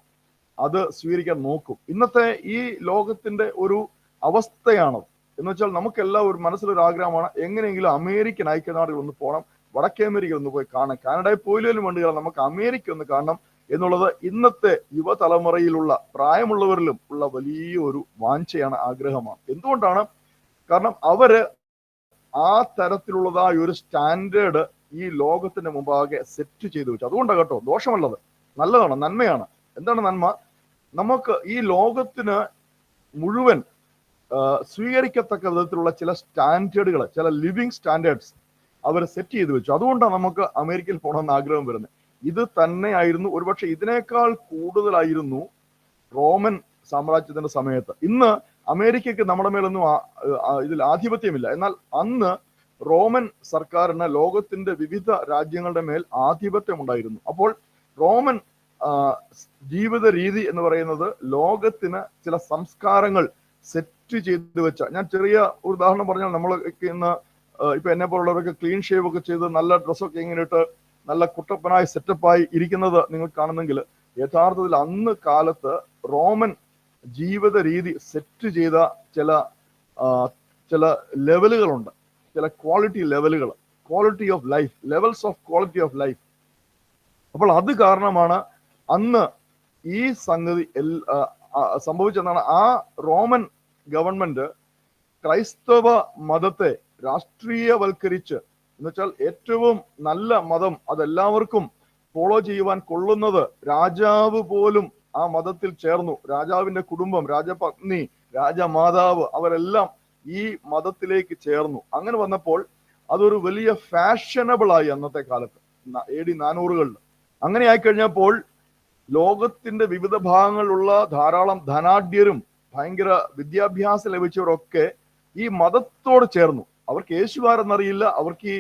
അത് സ്വീകരിക്കാൻ നോക്കും. ഇന്നത്തെ ഈ ലോകത്തിന്റെ ഒരു അവസ്ഥയാണ്. എന്ന് വെച്ചാൽ നമുക്കെല്ലാം ഒരു മനസ്സിലൊരു ആഗ്രഹമാണ്, എങ്ങനെയെങ്കിലും അമേരിക്കൻ ഐക്യനാടുകൾ ഒന്ന് പോകണം, വടക്കേ അമേരിക്ക ഒന്ന് പോയി കാണാം, കാനഡയിൽ പോയില്ലേലും വേണ്ടിയാണ് നമുക്ക് അമേരിക്ക ഒന്ന് കാണണം എന്നുള്ളത് ഇന്നത്തെ യുവതലമുറയിലുള്ള പ്രായമുള്ളവരിലും ഉള്ള വലിയൊരു വാഞ്ചയാണ്, ആഗ്രഹമാണ്. എന്തുകൊണ്ടാണ്? കാരണം അവര് ആ തരത്തിലുള്ളതായ ഒരു സ്റ്റാൻഡേർഡ് ഈ ലോകത്തിന്റെ മുമ്പാകെ സെറ്റ് ചെയ്തു വെച്ചു. അതുകൊണ്ടാണ് കേട്ടോ, ദോഷമല്ലത്, നല്ലതാണ്, നന്മയാണ്. എന്താണ് നന്മ? നമുക്ക് ഈ ലോകത്തിന് മുഴുവൻ സ്വീകരിക്കത്തക്ക വിധത്തിലുള്ള ചില സ്റ്റാൻഡേർഡുകൾ, ചില ലിവിങ് സ്റ്റാൻഡേർഡ്സ് അവർ സെറ്റ് ചെയ്തു വെച്ചു. അതുകൊണ്ടാണ് നമുക്ക് അമേരിക്കയിൽ പോകണമെന്ന് ആഗ്രഹം വരുന്നത്. ഇത് തന്നെയായിരുന്നു, ഒരുപക്ഷെ ഇതിനേക്കാൾ കൂടുതലായിരുന്നു റോമൻ സാമ്രാജ്യത്തിന്റെ സമയത്ത്. ഇന്ന് അമേരിക്കയ്ക്ക് നമ്മുടെ മേലൊന്നും ഇതിൽ ആധിപത്യമില്ല. എന്നാൽ അന്ന് റോമൻ സർക്കാരിന് ലോകത്തിന്റെ വിവിധ രാജ്യങ്ങളുടെ മേൽ ആധിപത്യം ഉണ്ടായിരുന്നു. അപ്പോൾ റോമൻ ജീവിത രീതി എന്ന് പറയുന്നത് ലോകത്തിന് ചില സംസ്കാരങ്ങൾ സെറ്റ് ചെയ്ത് വെച്ച, ഞാൻ ചെറിയ ഒരു ഉദാഹരണം പറഞ്ഞാൽ, നമ്മളൊക്കെ ഇന്ന് ഇപ്പൊ എന്നെ പോലുള്ളവരൊക്കെ ക്ലീൻ ഷേവ് ഒക്കെ ചെയ്ത് നല്ല ഡ്രസ്സൊക്കെ ഇങ്ങനെ ഇട്ട് നല്ല കുട്ടപ്പനായി സെറ്റപ്പായി ഇരിക്കുന്നത് നിങ്ങൾ കാണുന്നെങ്കിൽ, യഥാർത്ഥത്തിൽ അന്ന് കാലത്ത് റോമൻ ജീവിത രീതി സെറ്റ് ചെയ്ത ചില ലെവലുകളുണ്ട്, ചില ക്വാളിറ്റി ലെവലുകൾ, quality of life, levels of quality of life. അപ്പോൾ അത് കാരണമാണ് അന്ന് ഈ സംഗതി സംഭവിച്ചെന്നാണ്. ആ റോമൻ ഗവൺമെന്റ് ക്രൈസ്തവ മതത്തെ രാഷ്ട്രീയവൽക്കരിച്ച്, എന്നുവെച്ചാൽ ഏറ്റവും നല്ല മതം അതെല്ലാവർക്കും ഫോളോ ചെയ്യുവാൻ കൊള്ളുന്നത്, രാജാവ് പോലും ആ മതത്തിൽ ചേർന്നു. രാജാവിന്റെ കുടുംബം, രാജപത്നി, രാജമാതാവ് അവരെല്ലാം ഈ മതത്തിലേക്ക് ചേർന്നു. അങ്ങനെ വന്നപ്പോൾ അതൊരു വലിയ ഫാഷനബിൾ ആയി അന്നത്തെ കാലത്ത്, AD 400-കളിൽ. അങ്ങനെ ആയിക്കഴിഞ്ഞപ്പോൾ ലോകത്തിന്റെ വിവിധ ഭാഗങ്ങളിലുള്ള ധാരാളം ധനാഢ്യരും ഭയങ്കര വിദ്യാഭ്യാസം ലഭിച്ചവരൊക്കെ ഈ മതത്തോട് ചേർന്നു. അവർക്ക് യേശുവാരെന്നറിയില്ല, അവർക്ക് ഈ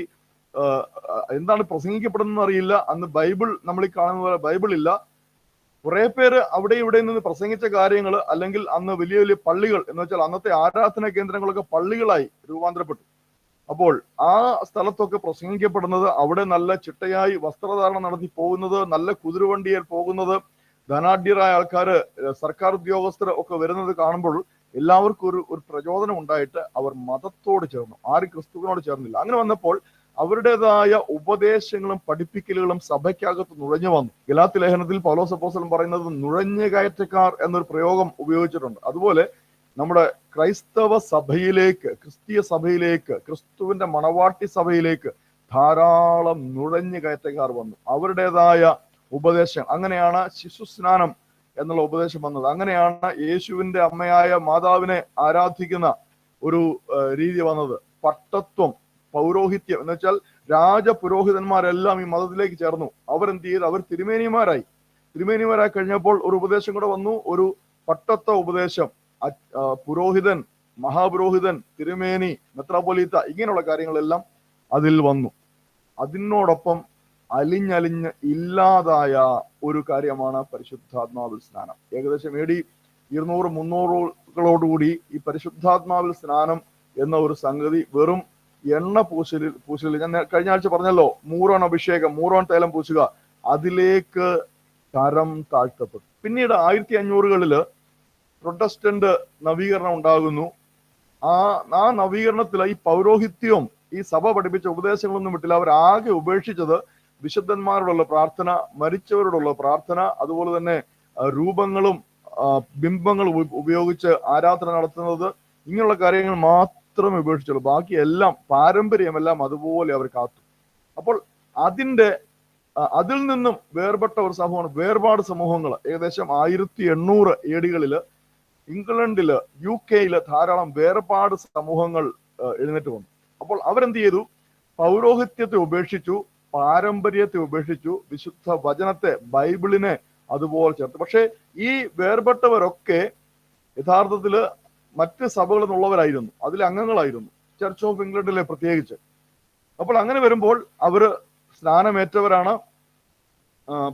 എന്താണ് പ്രസംഗിക്കപ്പെടുന്നതെന്ന് അറിയില്ല. അന്ന് ബൈബിൾ നമ്മൾ ഈ കാണുന്ന പോലെ ബൈബിൾ ഇല്ല. കുറെ പേര് അവിടെ ഇവിടെ നിന്ന് പ്രസംഗിച്ച കാര്യങ്ങൾ, അല്ലെങ്കിൽ അന്ന് വലിയ വലിയ പള്ളികൾ, എന്ന് വെച്ചാൽ അന്നത്തെ ആരാധനാ കേന്ദ്രങ്ങളൊക്കെ പള്ളികളായി രൂപാന്തരപ്പെട്ടു. അപ്പോൾ ആ സ്ഥലത്തൊക്കെ പ്രസംഗിക്കപ്പെടുന്നത്, അവിടെ നല്ല ചിട്ടയായി വസ്ത്രധാരണം നടത്തി പോകുന്നത്, നല്ല കുതിരവണ്ടിയിൽ പോകുന്നത്, ധനാഢ്യരായ ആൾക്കാര്, സർക്കാർ ഉദ്യോഗസ്ഥർ ഒക്കെ വരുന്നത് കാണുമ്പോൾ എല്ലാവർക്കും ഒരു പ്രചോദനം ഉണ്ടായിട്ട് അവർ മതത്തോട് ചേർന്നു, ആരും ക്രിസ്തുവിനോട് ചേർന്നില്ല. അങ്ങനെ വന്നപ്പോൾ അവരുടേതായ ഉപദേശങ്ങളും പഠിപ്പിക്കലുകളും സഭയ്ക്കകത്ത് നുഴഞ്ഞു വന്നു. ഗലാത്യ ലേഖനത്തിൽ പൗലോസ് അപ്പോസ്തലൻ പറയുന്നത് നുഴഞ്ഞു കയറ്റക്കാർ എന്നൊരു പ്രയോഗം ഉപയോഗിച്ചിട്ടുണ്ട്. അതുപോലെ നമ്മുടെ ക്രൈസ്തവ സഭയിലേക്ക്, ക്രിസ്തീയ സഭയിലേക്ക്, ക്രിസ്തുവിന്റെ മണവാട്ടി സഭയിലേക്ക് ധാരാളം നുഴഞ്ഞു കയറ്റക്കാർ വന്നു. അവരുടേതായ ഉപദേശം, അങ്ങനെയാണ് ശിശുസ്നാനം എന്നുള്ള ഉപദേശം വന്നത്. അങ്ങനെയാണ് യേശുവിന്റെ അമ്മയായ മാതാവിനെ ആരാധിക്കുന്ന ഒരു രീതി വന്നത്. പട്ടത്വം, പൗരോഹിത്യം എന്ന് വെച്ചാൽ രാജപുരോഹിതന്മാരെല്ലാം ഈ മതത്തിലേക്ക് ചേർന്നു. അവരെന്ത് ചെയ്ത്? അവർ തിരുമേനിമാരായി കഴിഞ്ഞപ്പോൾ ഒരു ഉപദേശം കൂടെ വന്നു, ഒരു പട്ടത്വ ഉപദേശം. പുരോഹിതൻ, മഹാപുരോഹിതൻ, തിരുമേനി, മെത്രാപ്പൊലീത്ത, ഇങ്ങനെയുള്ള കാര്യങ്ങളെല്ലാം അതിൽ വന്നു. അതിനോടൊപ്പം അലിഞ്ഞലിഞ്ഞ് ഇല്ലാതായ ഒരു കാര്യമാണ് പരിശുദ്ധാത്മാവിൽ സ്നാനം. ഏകദേശം AD 200-300-കളോടുകൂടി ഈ പരിശുദ്ധാത്മാവിൽ സ്നാനം എന്ന ഒരു സംഗതി വെറും എണ്ണ പൂശലിൽ ഞാൻ കഴിഞ്ഞ ആഴ്ച പറഞ്ഞല്ലോ, മൂറോൺ അഭിഷേകം, മൂറോൺ തൈലം പൂശുക, അതിലേക്ക് തരം താഴ്ത്തപ്പെട്ടു. പിന്നീട് 1500-കളില് പ്രൊട്ടസ്റ്റന്റ് നവീകരണം ഉണ്ടാകുന്നു. ആ നവീകരണത്തിൽ ഈ പൗരോഹിത്യവും ഈ സഭ പഠിപ്പിച്ച ഉപദേശങ്ങളൊന്നും വിട്ടില്ല. അവർ ആകെ ഉപേക്ഷിച്ചത് വിശുദ്ധന്മാരോടുള്ള പ്രാർത്ഥന, മരിച്ചവരോടുള്ള പ്രാർത്ഥന, അതുപോലെ തന്നെ രൂപങ്ങളും ബിംബങ്ങളും ഉപയോഗിച്ച് ആരാധന നടത്തുന്നത്, ഇങ്ങനെയുള്ള കാര്യങ്ങൾ മാത്രമേ ഉപേക്ഷിച്ചുള്ളൂ. ബാക്കി എല്ലാം പാരമ്പര്യമെല്ലാം അതുപോലെ അവർ കാത്തു. അപ്പോൾ അതിൽ നിന്നും വേർപെട്ട ഒരു സമൂഹമാണ് വേർപാട് സമൂഹങ്ങൾ. ഏകദേശം 1800 AD-കളില് ഇംഗ്ലണ്ടില്, UK-യില് ധാരാളം വേർപാട് സമൂഹങ്ങൾ എഴുന്നേറ്റ് വന്നു. അപ്പോൾ അവരെന്ത് ചെയ്തു? പൗരോഹിത്യത്തെ ഉപേക്ഷിച്ചു, പാരമ്പര്യത്തെ ഉപേക്ഷിച്ചു, വിശുദ്ധ വചനത്തെ, ബൈബിളിനെ അതുപോലെ ചേർത്ത്. പക്ഷേ ഈ വേർപെട്ടവരൊക്കെ യഥാർത്ഥത്തില് മറ്റ് സഭകളിൽ നിന്നുള്ളവരായിരുന്നു, അതിലെ അംഗങ്ങളായിരുന്നു, ചർച്ച് ഓഫ് ഇംഗ്ലണ്ടിലെ പ്രത്യേകിച്ച്. അപ്പോൾ അങ്ങനെ വരുമ്പോൾ അവര് സ്നാനമേറ്റവരാണ്,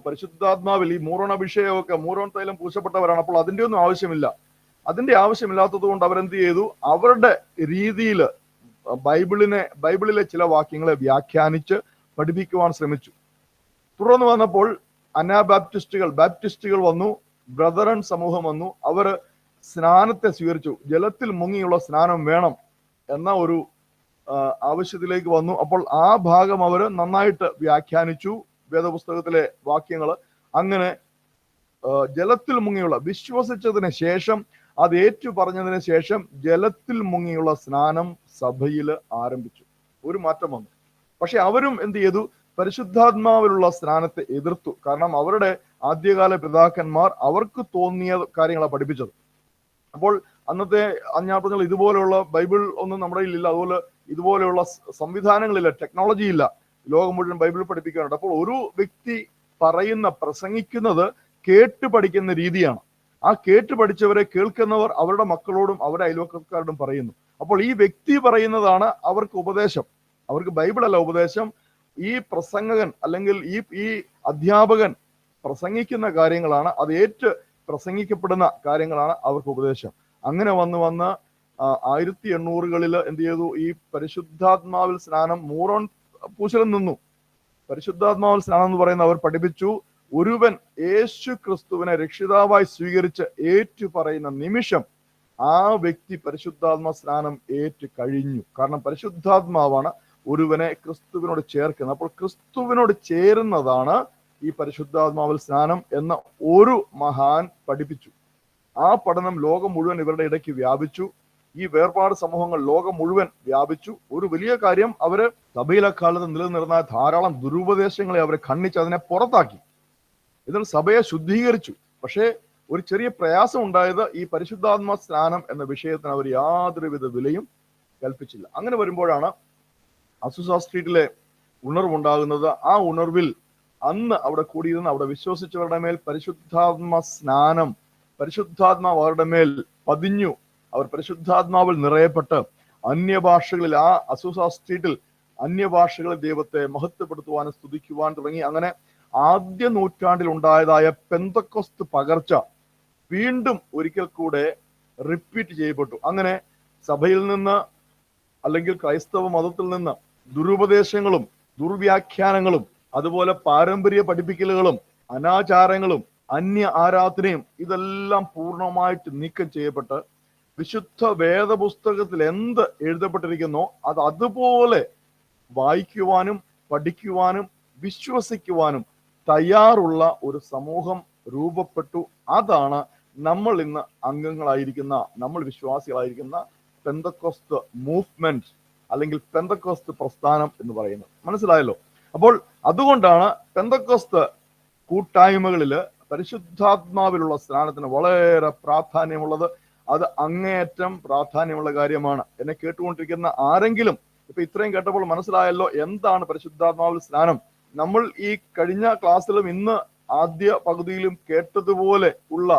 പരിശുദ്ധാത്മാവിൽ ഈ മൂറോൺ അഭിഷേകമൊക്കെ, മൂറോൺ തൈലം പൂശപ്പെട്ടവരാണ്. അപ്പോൾ അതിന്റെ ഒന്നും ആവശ്യമില്ല. അതിന്റെ ആവശ്യമില്ലാത്തത് കൊണ്ട് അവരെന്ത് ചെയ്തു? അവരുടെ രീതിയിൽ ബൈബിളിലെ ചില വാക്യങ്ങളെ വ്യാഖ്യാനിച്ച് പഠിപ്പിക്കുവാൻ ശ്രമിച്ചു. തുടർന്ന് വന്നപ്പോൾ ബാപ്റ്റിസ്റ്റുകൾ വന്നു, ബ്രദറൻ സമൂഹം വന്നു. അവർ സ്നാനത്തെ സ്വീകരിച്ചു. ജലത്തിൽ മുങ്ങിയുള്ള സ്നാനം വേണം എന്ന ഒരു ആവശ്യത്തിലേക്ക് വന്നു. അപ്പോൾ ആ ഭാഗം അവർ നന്നായിട്ട് വ്യാഖ്യാനിച്ചു, വേദപുസ്തകത്തിലെ വാക്യങ്ങൾ. അങ്ങനെ ജലത്തിൽ മുങ്ങിയുള്ള, വിശ്വസിച്ചതിന് ശേഷം, അത് ഏറ്റു പറഞ്ഞതിന് ശേഷം ജലത്തിൽ മുങ്ങിയുള്ള സ്നാനം സഭയിൽ ആരംഭിച്ചു. ഒരു മാറ്റം വന്നു. പക്ഷെ അവരും എന്ത് ചെയ്തു? പരിശുദ്ധാത്മാവിലുള്ള സ്നാനത്തെ എതിർത്തു. കാരണം അവരുടെ ആദ്യകാല പിതാക്കന്മാർ അവർക്ക് തോന്നിയ കാര്യങ്ങളാണ് പഠിപ്പിച്ചത്. അപ്പോൾ അന്നത്തെ ഞാൻ പറഞ്ഞ ഇതുപോലെയുള്ള ബൈബിൾ ഒന്നും നമ്മുടെ കയ്യിലില്ല, അതുപോലെ ഇതുപോലെയുള്ള സംവിധാനങ്ങളില്ല, ടെക്നോളജി ഇല്ല, ലോകം മുഴുവൻ ബൈബിൾ പഠിപ്പിക്കാനുണ്ട്. അപ്പോൾ ഒരു വ്യക്തി പ്രസംഗിക്കുന്നത് കേട്ട് പഠിക്കുന്ന രീതിയാണ്. ആ കേട്ട് പഠിച്ചവരെ കേൾക്കുന്നവർ അവരുടെ മക്കളോടും അവരുടെ അയൽവക്കക്കാരോടും പറയുന്നു. അപ്പോൾ ഈ വ്യക്തി പറയുന്നതാണ് അവർക്ക് ഉപദേശം. അവർക്ക് ബൈബിൾ അല്ല ഉപദേശം. ഈ പ്രസംഗകൻ അല്ലെങ്കിൽ ഈ അധ്യാപകൻ പ്രസംഗിക്കുന്ന കാര്യങ്ങളാണ്, അത് ഏറ്റ് പ്രസംഗിക്കപ്പെടുന്ന കാര്യങ്ങളാണ് അവർക്ക് ഉപദേശം. അങ്ങനെ വന്ന് 1800-കളിൽ എന്ത് ചെയ്തു? ഈ പരിശുദ്ധാത്മാവിൽ സ്നാനം, മൂറോൺ പൂശലം നിന്നു. പരിശുദ്ധാത്മാവിൽ സ്നാനം എന്ന് പറയുന്ന അവർ പഠിപ്പിച്ചു. ഒരുവൻ യേശു ക്രിസ്തുവിനെ രക്ഷിതാവായി സ്വീകരിച്ച് ഏറ്റു പറയുന്ന നിമിഷം ആ വ്യക്തി പരിശുദ്ധാത്മ സ്നാനം ഏറ്റു കഴിഞ്ഞു. കാരണം പരിശുദ്ധാത്മാവാണ് ഒരുവനെ ക്രിസ്തുവിനോട് ചേർക്കുന്നത്. അപ്പോൾ ക്രിസ്തുവിനോട് ചേരുന്നതാണ് ഈ പരിശുദ്ധാത്മാവിൽ സ്നാനം എന്ന ഒരു മഹാൻ പഠിപ്പിച്ചു. ആ പഠനം ലോകം മുഴുവൻ ഇവരുടെ ഇടയ്ക്ക് വ്യാപിച്ചു. ഈ വേർപാട് സമൂഹങ്ങൾ ലോകം മുഴുവൻ വ്യാപിച്ചു. ഒരു വലിയ കാര്യം, അവര് സഭയിലെ കാലത്ത് നിലനിന്നിരുന്ന ധാരാളം ദുരുപദേശങ്ങളെ അവരെ ഖണ്ഡിച്ച് അതിനെ പുറത്താക്കി. ഇതിൽ സഭയെ ശുദ്ധീകരിച്ചു. പക്ഷേ ഒരു ചെറിയ പ്രയാസം ഉണ്ടായത്, ഈ പരിശുദ്ധാത്മ സ്നാനം എന്ന വിഷയത്തിന് അവർ യാതൊരുവിധ വിലയും കൽപ്പിച്ചില്ല. അങ്ങനെ വരുമ്പോഴാണ് അസുസ സ്ട്രീറ്റിലെ ഉണർവുണ്ടാകുന്നത്. ആ ഉണർവിൽ അന്ന് അവിടെ കൂടിയിരുന്ന അവിടെ വിശ്വസിച്ചവരുടെ മേൽ പരിശുദ്ധാത്മ സ്നാനം, പരിശുദ്ധാത്മാവ് അവരുടെ മേൽ പതിഞ്ഞു. അവർ പരിശുദ്ധാത്മാവിൽ നിറയപ്പെട്ട് അന്യഭാഷകളിൽ, ആ അസുസ സ്ട്രീറ്റിൽ അന്യഭാഷകളിൽ ദൈവത്തെ മഹത്വപ്പെടുത്തുവാനും സ്തുതിക്കുവാൻ തുടങ്ങി. അങ്ങനെ ആദ്യ നൂറ്റാണ്ടിൽ ഉണ്ടായതായ പെന്തക്കോസ്ത് പകർച്ച വീണ്ടും ഒരിക്കൽ കൂടെ റിപ്പീറ്റ് ചെയ്യപ്പെട്ടു. അങ്ങനെ സഭയിൽ നിന്ന് അല്ലെങ്കിൽ ക്രൈസ്തവ മതത്തിൽ നിന്ന് ദുരുപദേശങ്ങളും ദുർവ്യാഖ്യാനങ്ങളും അതുപോലെ പാരമ്പര്യ പഠിപ്പിക്കലുകളും അനാചാരങ്ങളും അന്യ ആരാധനയും ഇതെല്ലാം പൂർണ്ണമായിട്ട് നീക്കം ചെയ്യപ്പെട്ട് വിശുദ്ധ വേദപുസ്തകത്തിൽ എന്ത് എഴുതപ്പെട്ടിരിക്കുന്നോ അത് അതുപോലെ വായിക്കുവാനും പഠിക്കുവാനും വിശ്വസിക്കുവാനും തയ്യാറുള്ള ഒരു സമൂഹം രൂപപ്പെട്ടു. അതാണ് നമ്മൾ ഇന്ന് അംഗങ്ങളായിരിക്കുന്ന, നമ്മൾ വിശ്വാസികളായിരിക്കുന്ന പെന്തക്കോസ്ത് മൂവ്മെന്റ് അല്ലെങ്കിൽ പെന്തക്കോസ്ത് പ്രസ്ഥാനം എന്ന് പറയുന്നത്. മനസ്സിലായല്ലോ? അപ്പോൾ അതുകൊണ്ടാണ് പെന്തക്കോസ്ത് കൂട്ടായ്മകളില് പരിശുദ്ധാത്മാവിലുള്ള സ്നാനത്തിന് വളരെ പ്രാധാന്യമുള്ളത്. അത് അങ്ങേയറ്റം പ്രാധാന്യമുള്ള കാര്യമാണ്. എന്നെ കേട്ടുകൊണ്ടിരിക്കുന്ന ആരെങ്കിലും ഇപ്പൊ ഇത്രയും കേട്ടപ്പോൾ മനസ്സിലായല്ലോ എന്താണ് പരിശുദ്ധാത്മാവിൽ സ്നാനം. നമ്മൾ ഈ കഴിഞ്ഞ ക്ലാസ്സിലും ഇന്ന് ആദ്യ പകുതിയിലും കേട്ടതുപോലെ ഉള്ള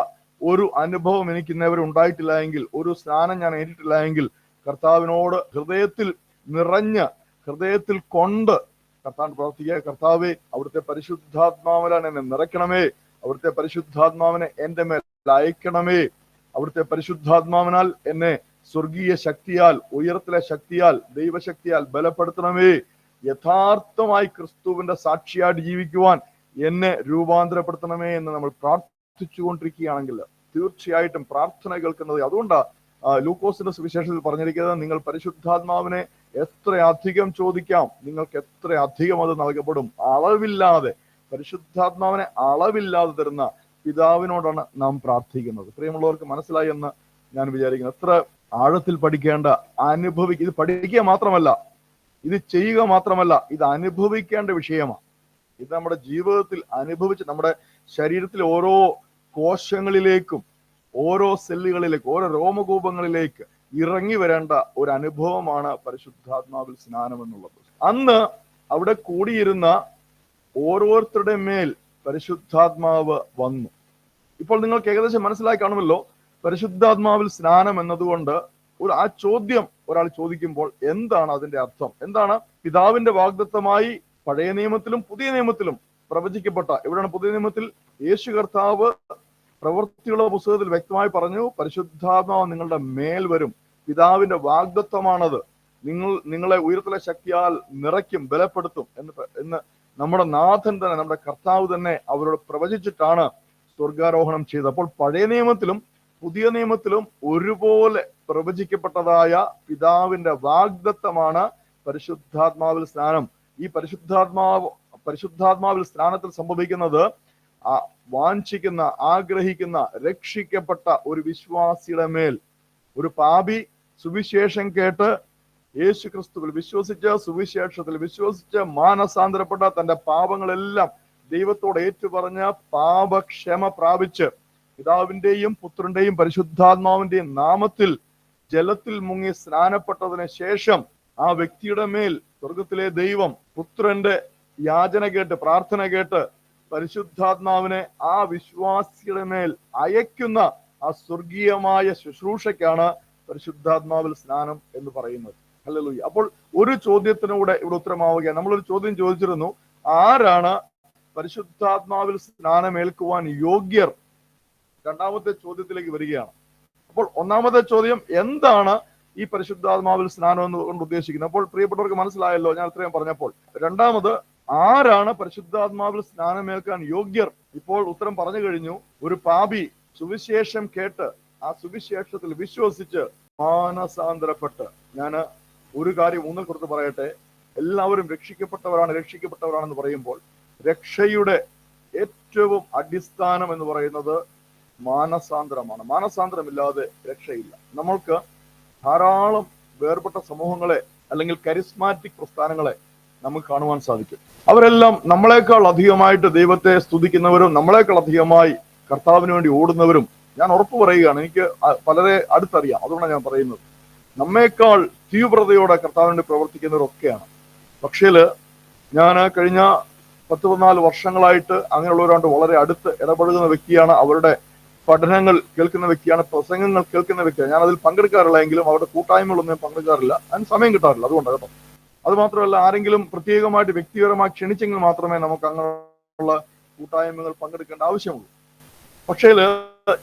ഒരു അനുഭവം എനിക്ക് ഇന്നേവരെ ഉണ്ടായിട്ടില്ല എങ്കിൽ, ഒരു സ്നാനം ഞാൻ ഏറ്റിട്ടില്ല എങ്കിൽ, കർത്താവിനോട് ഹൃദയത്തിൽ നിറഞ്ഞ് ഹൃദയത്തിൽ കൊണ്ട് കർത്താൻ പ്രവർത്തിക്കുക. കർത്താവെ, അവിടുത്തെ പരിശുദ്ധാത്മാവിനാൽ എന്നെ നിറയ്ക്കണമേ, അവിടുത്തെ പരിശുദ്ധാത്മാവിനെ എൻ്റെ മേൽ അയക്കണമേ, അവിടുത്തെ പരിശുദ്ധാത്മാവിനാൽ എന്നെ സ്വർഗീയ ശക്തിയാൽ, ഉയരത്തിലെ ശക്തിയാൽ, ദൈവശക്തിയാൽ ബലപ്പെടുത്തണമേ. യഥാർത്ഥമായി ക്രിസ്തുവിന്റെ സാക്ഷിയായിട്ട് ജീവിക്കുവാൻ എന്നെ രൂപാന്തരപ്പെടുത്തണമേ എന്ന് നമ്മൾ പ്രാർത്ഥിച്ചുകൊണ്ടിരിക്കുകയാണെങ്കിൽ തീർച്ചയായിട്ടും പ്രാർത്ഥന കേൾക്കുന്നത്. അതുകൊണ്ടാണ് ലൂക്കോസിന്റെ സുവിശേഷത്തിൽ പറഞ്ഞിരിക്കുന്നത്, നിങ്ങൾ പരിശുദ്ധാത്മാവിനെ എത്ര അധികം ചോദിക്കാം, നിങ്ങൾക്ക് എത്ര അധികം അത് നൽകപ്പെടും. അളവില്ലാതെ, പരിശുദ്ധാത്മാവിനെ അളവില്ലാതെ തരുന്ന പിതാവിനോടാണ് നാം പ്രാർത്ഥിക്കുന്നത്. പ്രിയമുള്ളവർക്ക് മനസ്സിലായി എന്ന് ഞാൻ വിചാരിക്കുന്നു. എത്ര ആഴത്തിൽ പഠിക്കേണ്ട, ഇത് പഠിക്കുക മാത്രമല്ല, ഇത് ചെയ്യുക മാത്രമല്ല, ഇത് അനുഭവിക്കേണ്ട വിഷയമാണ്. ഇത് നമ്മുടെ ജീവിതത്തിൽ അനുഭവിച്ച് നമ്മുടെ ശരീരത്തിലെ ഓരോ കോശങ്ങളിലേക്കും, ഓരോ സെല്ലുകളിലേക്ക്, ഓരോ രോമകൂപങ്ങളിലേക്ക് ഇറങ്ങി വരേണ്ട ഒരു അനുഭവമാണ് പരിശുദ്ധാത്മാവിൽ സ്നാനം എന്നുള്ളത്. അന്ന് അവിടെ കൂടിയിരുന്ന ഓരോരുത്തരുടെ മേൽ പരിശുദ്ധാത്മാവ് വന്നു. ഇപ്പോൾ നിങ്ങൾക്ക് ഏകദേശം മനസ്സിലായി കാണുമല്ലോ, പരിശുദ്ധാത്മാവിൽ സ്നാനം എന്നതുകൊണ്ട് ആ ചോദ്യം ഒരാൾ ചോദിക്കുമ്പോൾ എന്താണ് അതിന്റെ അർത്ഥം? എന്താണ്? പിതാവിന്റെ വാഗ്ദത്തമായി പഴയ നിയമത്തിലും പുതിയ നിയമത്തിലും പ്രവചിക്കപ്പെട്ട, എവിടെയാണ് പുതിയ നിയമത്തിൽ? യേശു കർത്താവ് പ്രവൃത്തികളുടെ പുസ്തകത്തിൽ വ്യക്തമായി പറഞ്ഞു, പരിശുദ്ധാത്മാവ് നിങ്ങളുടെ മേൽ വരും. പിതാവിന്റെ വാഗ്ദത്തമാണത്. നിങ്ങളെ ഉയരത്തിലെ ശക്തിയാൽ നിറയ്ക്കും, ബലപ്പെടുത്തും എന്ന് നമ്മുടെ നാഥൻ തന്നെ, നമ്മുടെ കർത്താവ് തന്നെ അവരോട് പ്രവചിച്ചിട്ടാണ് സ്വർഗാരോഹണം ചെയ്തത്. അപ്പോൾ പഴയ നിയമത്തിലും പുതിയ നിയമത്തിലും ഒരുപോലെ പ്രവചിക്കപ്പെട്ടതായ പിതാവിന്റെ വാഗ്ദത്തമാണ് പരിശുദ്ധാത്മാവിൽ സ്നാനം. ഈ പരിശുദ്ധാത്മാവിൽ സ്നാനത്തിൽ സംഭവിക്കുന്നത്, വാഞ്ചിക്കുന്ന, ആഗ്രഹിക്കുന്ന, രക്ഷിക്കപ്പെട്ട ഒരു വിശ്വാസിയുടെ മേൽ, ഒരു പാപി സുവിശേഷം കേട്ട് യേശു ക്രിസ്തുവിൽ വിശ്വസിച്ച്, സുവിശേഷത്തിൽ വിശ്വസിച്ച് മാനസാന്തരപ്പെട്ട തന്റെ പാപങ്ങളെല്ലാം ദൈവത്തോട് ഏറ്റുപറഞ്ഞ് പാപക്ഷമ പ്രാപിച്ച് പിതാവിന്റെയും പുത്രന്റെയും പരിശുദ്ധാത്മാവിന്റെയും നാമത്തിൽ ജലത്തിൽ മുങ്ങി സ്നാനപ്പെട്ടതിന് ശേഷം ആ വ്യക്തിയുടെ മേൽ സ്വർഗത്തിലെ ദൈവം പുത്രന്റെ യാചന കേട്ട്, പ്രാർത്ഥന കേട്ട് പരിശുദ്ധാത്മാവിനെ ആ വിശ്വാസിയുടെ മേൽ അയക്കുന്ന ആ സ്വർഗീയമായ ശുശ്രൂഷയ്ക്കാണ് പരിശുദ്ധാത്മാവിൽ സ്നാനം എന്ന് പറയുന്നത്. ഹല്ലേലൂയ. അപ്പോൾ ഒരു ചോദ്യത്തിനൂടെ ഇവിടെ ഉത്തരമാവുകയാണ്. നമ്മളൊരു ചോദ്യം ചോദിച്ചിരുന്നു, ആരാണ് പരിശുദ്ധാത്മാവിൽ സ്നാനമേൽക്കുവാൻ യോഗ്യർ? രണ്ടാമത്തെ ചോദ്യത്തിലേക്ക് വരികയാണ്. അപ്പോൾ ഒന്നാമത്തെ ചോദ്യം, എന്താണ് ഈ പരിശുദ്ധാത്മാവിൽ സ്നാനം എന്നുകൊണ്ട് ഉദ്ദേശിക്കുന്നത്? അപ്പോൾ പ്രിയപ്പെട്ടവർക്ക് മനസ്സിലായല്ലോ ഞാൻ ഇത്രയും പറഞ്ഞപ്പോൾ. രണ്ടാമത്, ആരാണ് പരിശുദ്ധാത്മാവിൽ സ്നാനമേൽക്കാൻ യോഗ്യർ? ഇപ്പോൾ ഉത്തരം പറഞ്ഞു കഴിഞ്ഞു. ഒരു പാപി സുവിശേഷം കേട്ട് ആ സുവിശേഷത്തിൽ വിശ്വസിച്ച് മാനസാന്തരപ്പെട്ട്. ഞാൻ ഒരു കാര്യം ഊന്നൽക്കുറിച്ച് പറയട്ടെ, എല്ലാവരും രക്ഷിക്കപ്പെട്ടവരാണെന്ന് പറയുമ്പോൾ രക്ഷയുടെ ഏറ്റവും അടിസ്ഥാനം എന്ന് പറയുന്നത് മാനസാന്തരമാണ്. മാനസാന്തരമില്ലാതെ രക്ഷയില്ല. നമ്മൾക്ക് ധാരാളം വേർപെട്ട സമൂഹങ്ങളെ അല്ലെങ്കിൽ കരിസ്മാറ്റിക് പ്രസ്ഥാനങ്ങളെ നമുക്ക് കാണുവാൻ സാധിക്കും. അവരെല്ലാം നമ്മളെക്കാൾ അധികമായിട്ട് ദൈവത്തെ സ്തുതിക്കുന്നവരും നമ്മളെക്കാൾ അധികമായി കർത്താവിന് വേണ്ടി ഓടുന്നവരും. ഞാൻ ഉറപ്പു പറയുകയാണ്, എനിക്ക് പലരെ അടുത്തറിയാം, അതുകൊണ്ടാണ് ഞാൻ പറയുന്നത്. നമ്മേക്കാൾ തീവ്രതയോടെ കർത്താവിന് വേണ്ടി പ്രവർത്തിക്കുന്നവരൊക്കെയാണ്. പക്ഷേ ഞാൻ കഴിഞ്ഞ 10-14 വർഷങ്ങളായിട്ട് അങ്ങനെയുള്ളവരാണ്ട് വളരെ അടുത്ത് ഇടപഴകുന്ന വ്യക്തിയാണ്. അവരുടെ പഠനങ്ങൾ കേൾക്കുന്ന വ്യക്തിയാണ്, പ്രസംഗങ്ങൾ കേൾക്കുന്ന വ്യക്തിയാണ്. ഞാൻ അതിൽ പങ്കെടുക്കാറില്ല, എങ്കിലും അവരുടെ കൂട്ടായ്മകളൊന്നും ഞാൻ പങ്കെടുക്കാറില്ല, അതിന് സമയം കിട്ടാറില്ല. അതുകൊണ്ട് കേട്ടോ. അത് മാത്രമല്ല, ആരെങ്കിലും പ്രത്യേകമായിട്ട് വ്യക്തിപരമായി ക്ഷണിച്ചെങ്കിൽ മാത്രമേ നമുക്ക് അങ്ങനെയുള്ള കൂട്ടായ്മകൾ പങ്കെടുക്കേണ്ട ആവശ്യമുള്ളൂ. പക്ഷേ